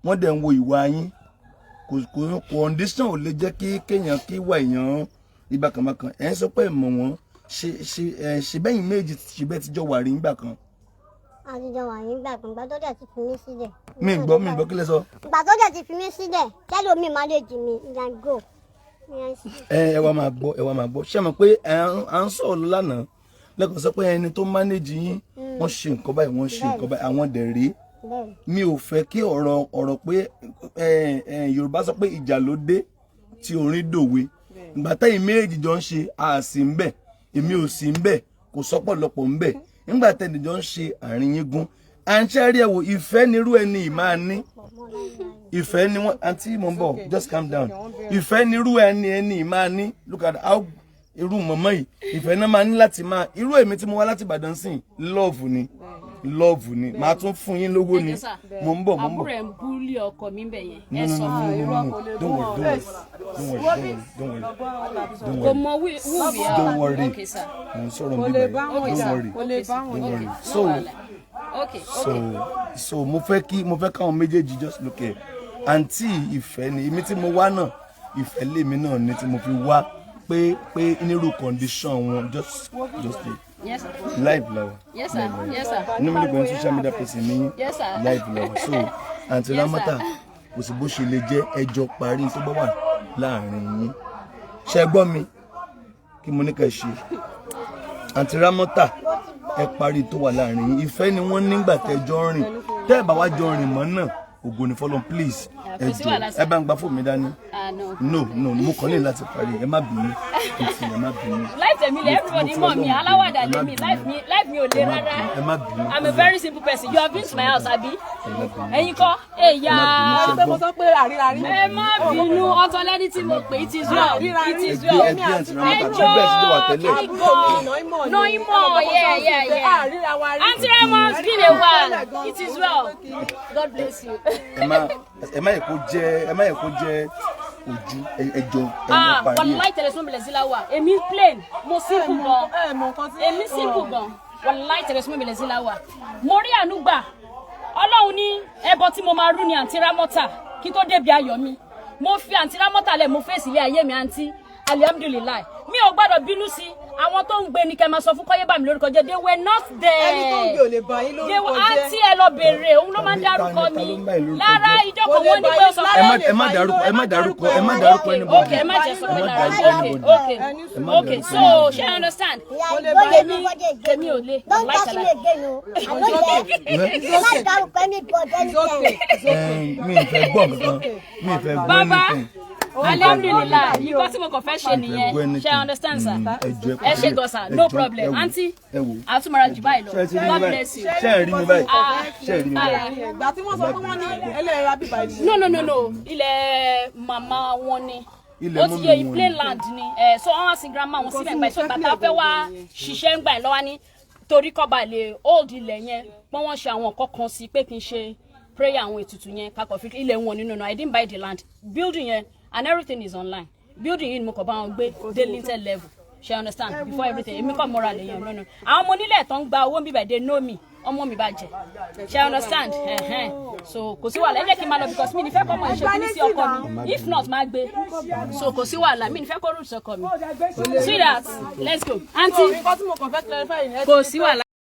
wọ́n dẹ̀ ń wo ìwà yín kò condition ò lè jẹ́ kí kéèyàn kí wà èèyàn ìbákanbákan ẹ̀ ń sọ pé mọ̀ wọ́n ṣe bẹ́yìn méjì ṣe bẹ́ẹ̀ tíjọ́ wà rí nígbà kan. àtijọ́ wà nígbà kan gbà tó dẹ̀ ti fi mí sílẹ̀. mi gbọ́ kí lẹ sọ. gbà tó dẹ̀ ti fi mí sílẹ̀ tẹ́lẹ̀ omi máa lè jì mí ìyá go. ẹ wá máa gbọ́ ṣé mọ̀ pé à ń sọ̀rọ̀ lánàá lẹ́kọ̀ọ́ sọ pé ẹni tó manage yín wọ́n ṣe nǹkan báyìí àwọn dẹ̀ rí mi ò fẹ́ kí ọ̀rọ̀ pé Yorùbá sọ pé ìjà ló dé tí orin dòwe ìgbà tẹ́yìn méjì jọ ń ṣe àsì ń bẹ̀ èmi ò sí ń bẹ̀ kò sọ́pọ̀lọpọ̀ ń bẹ̀ nígbà tẹ́yìn jọ ń ṣe àárín yín gún à ń ṣe rí ẹ̀wò ìfẹ́ nírú ẹni máa ní ìfẹ́ ni wọ́n àǹtí mo ń bọ̀ just calm down ìfẹ́ nírú ẹni máa ní look at how irú mọ̀mọ́ yìí ìfẹ́ náà máa ní láti máa irú èmi tí mo wá láti Ìbàdàn sìn love ni love ni màá tún fún yín lówó ni mo ń bọ̀. àbúrò ẹ̀ ń búlì ọkọ mi bẹ̀ yẹn ẹ no sọ fún mi. don't worry kò mọ wúwi ẹ don't worry okay sir. mo ń sọ̀rọ̀ mi báyìí don't worry so mo fẹ́ káwọn méjèèjì just look here àǹtí ìfẹ́ ni èmi tí mo wá náà ìfẹ́ lèmi náà ni tí mo fi wá pé nírú condition wọn just yes sir. live lọ́wọ́. yes sir. yes sir. inú mi lè gbọ́n social media person ní yes sir. live lọ́wọ́ so àǹtí Ramota kò sí bó ṣe lè jẹ́ ẹjọ́ parí tó bá wà láàrin yín ṣe gbọ́ mi kí mo ní ká ṣe àǹtí Ramota ẹ parí tó wà láàrin yín ìfẹ́ ni wọ́n nígbà tẹ́jọ́ rìn tẹ́ ẹ bá wá jọ rìn mọ́ náà ògo ni fọlọ́n please ẹ jọ ẹ bá ń gba fóònù mi dání no mo kàn ní láti parí ẹ má bínú ẹ má bínú. life tẹ̀mí lẹ everybody mọ̀ mi aláwàdà lé mi life mi ò le rárá I'm a very simple person you have been to my house abi ẹ̀yin kọ́ ẹ̀yà ẹ má bínú ọ̀tọ̀ lẹ́ni tí mo pè it is well no imo yeah Aunty Ramota been a while it is well God bless you. ẹ má yẹ kó jẹ́ ojú ẹjọ́ ẹ̀yẹ parí ẹ̀. wàláì tẹlẹsán bẹ̀rẹ̀ sí láwà èmi plain mo simple gan èmi simple gan wàláì tẹlẹsán bẹ̀rẹ̀ sí láwà mo rí àánú gbà Ọlọ́run ní ẹbọ tí mo máa rú ní Aunty Ramota kí tó débi ayọ̀ mi mo fi Aunty Ramota lẹ̀ mo fèsì ilé ayé mi àǹtí alihamdulilayi mi ò gbọ́dọ̀ bínú sí àwọn tó ń gbé ní kẹ́ máa sọ fún kọ́yé bá mi lórúkọ jẹ́ they were not there. ẹni tó ń gbé ò lè bá yín lórúkọ jẹ́. àǹtí ẹ lọ bèrè òun ló máa ń dárúkọ mi lára ìjókòó wọn ní pé ó sọ pé. ẹ má dárúkọ ẹni bọ̀. ok ẹ má jẹ sọ pé lára ok so ṣe I understand. èmi ò lè láìka láì. mi ì fẹ́ gbọ́ nǹkan alhamdulilayi yìí kọ́ tí mo kàn fẹ́ ṣe nìyẹn ṣe understand sir ẹ ṣe gan sir no problem aunty àtúmọ̀ra jù báyìí lọ God bless you. ṣe é rí mi báyìí ṣe é rí mi báyìí. ìgbà tí wọ́n sọ pé wọ́n ní ẹlẹ́rìí bíbá yìí. no ilẹ̀ màmá wọn ni ó ti yẹ plain land ni so wọ́n wá sí grandma wọn síbẹ̀ pẹ̀ so gbàtà fẹ́ wá ṣiṣẹ́ ń gbà yín lọ́wọ́ ní torí kọ́ba lè hold ilẹ̀ yẹn pọ́n wọ́n ṣe àwọn nǹkan kan sí pé kí n ṣe prayer àwọn ètùtù yẹn kakọ̀ fi ilẹ̀ wọn nínú I didn't buy the land building yẹn and everything is online building yìí ni mo kàn bá wọn gbé dé lintel level she understand before everything èmi kàn mọ́ra lẹ́yìn no àwọn ọmọ onílẹ̀ tó ń gba owó bíbẹ̀ they know me ọmọ mi bá jẹ she understand so kò sí wàhálà ẹ jẹ́ kí n máa lọ because mi ní fẹ́ kọ́ ọmọ ìṣe kí ní sí ọkọ mi if not máa gbé so kò sí wàhálà mi ní fẹ́ kọ́ rúùsì ọkọ mi see that let's go aunty kò sí wàhálà.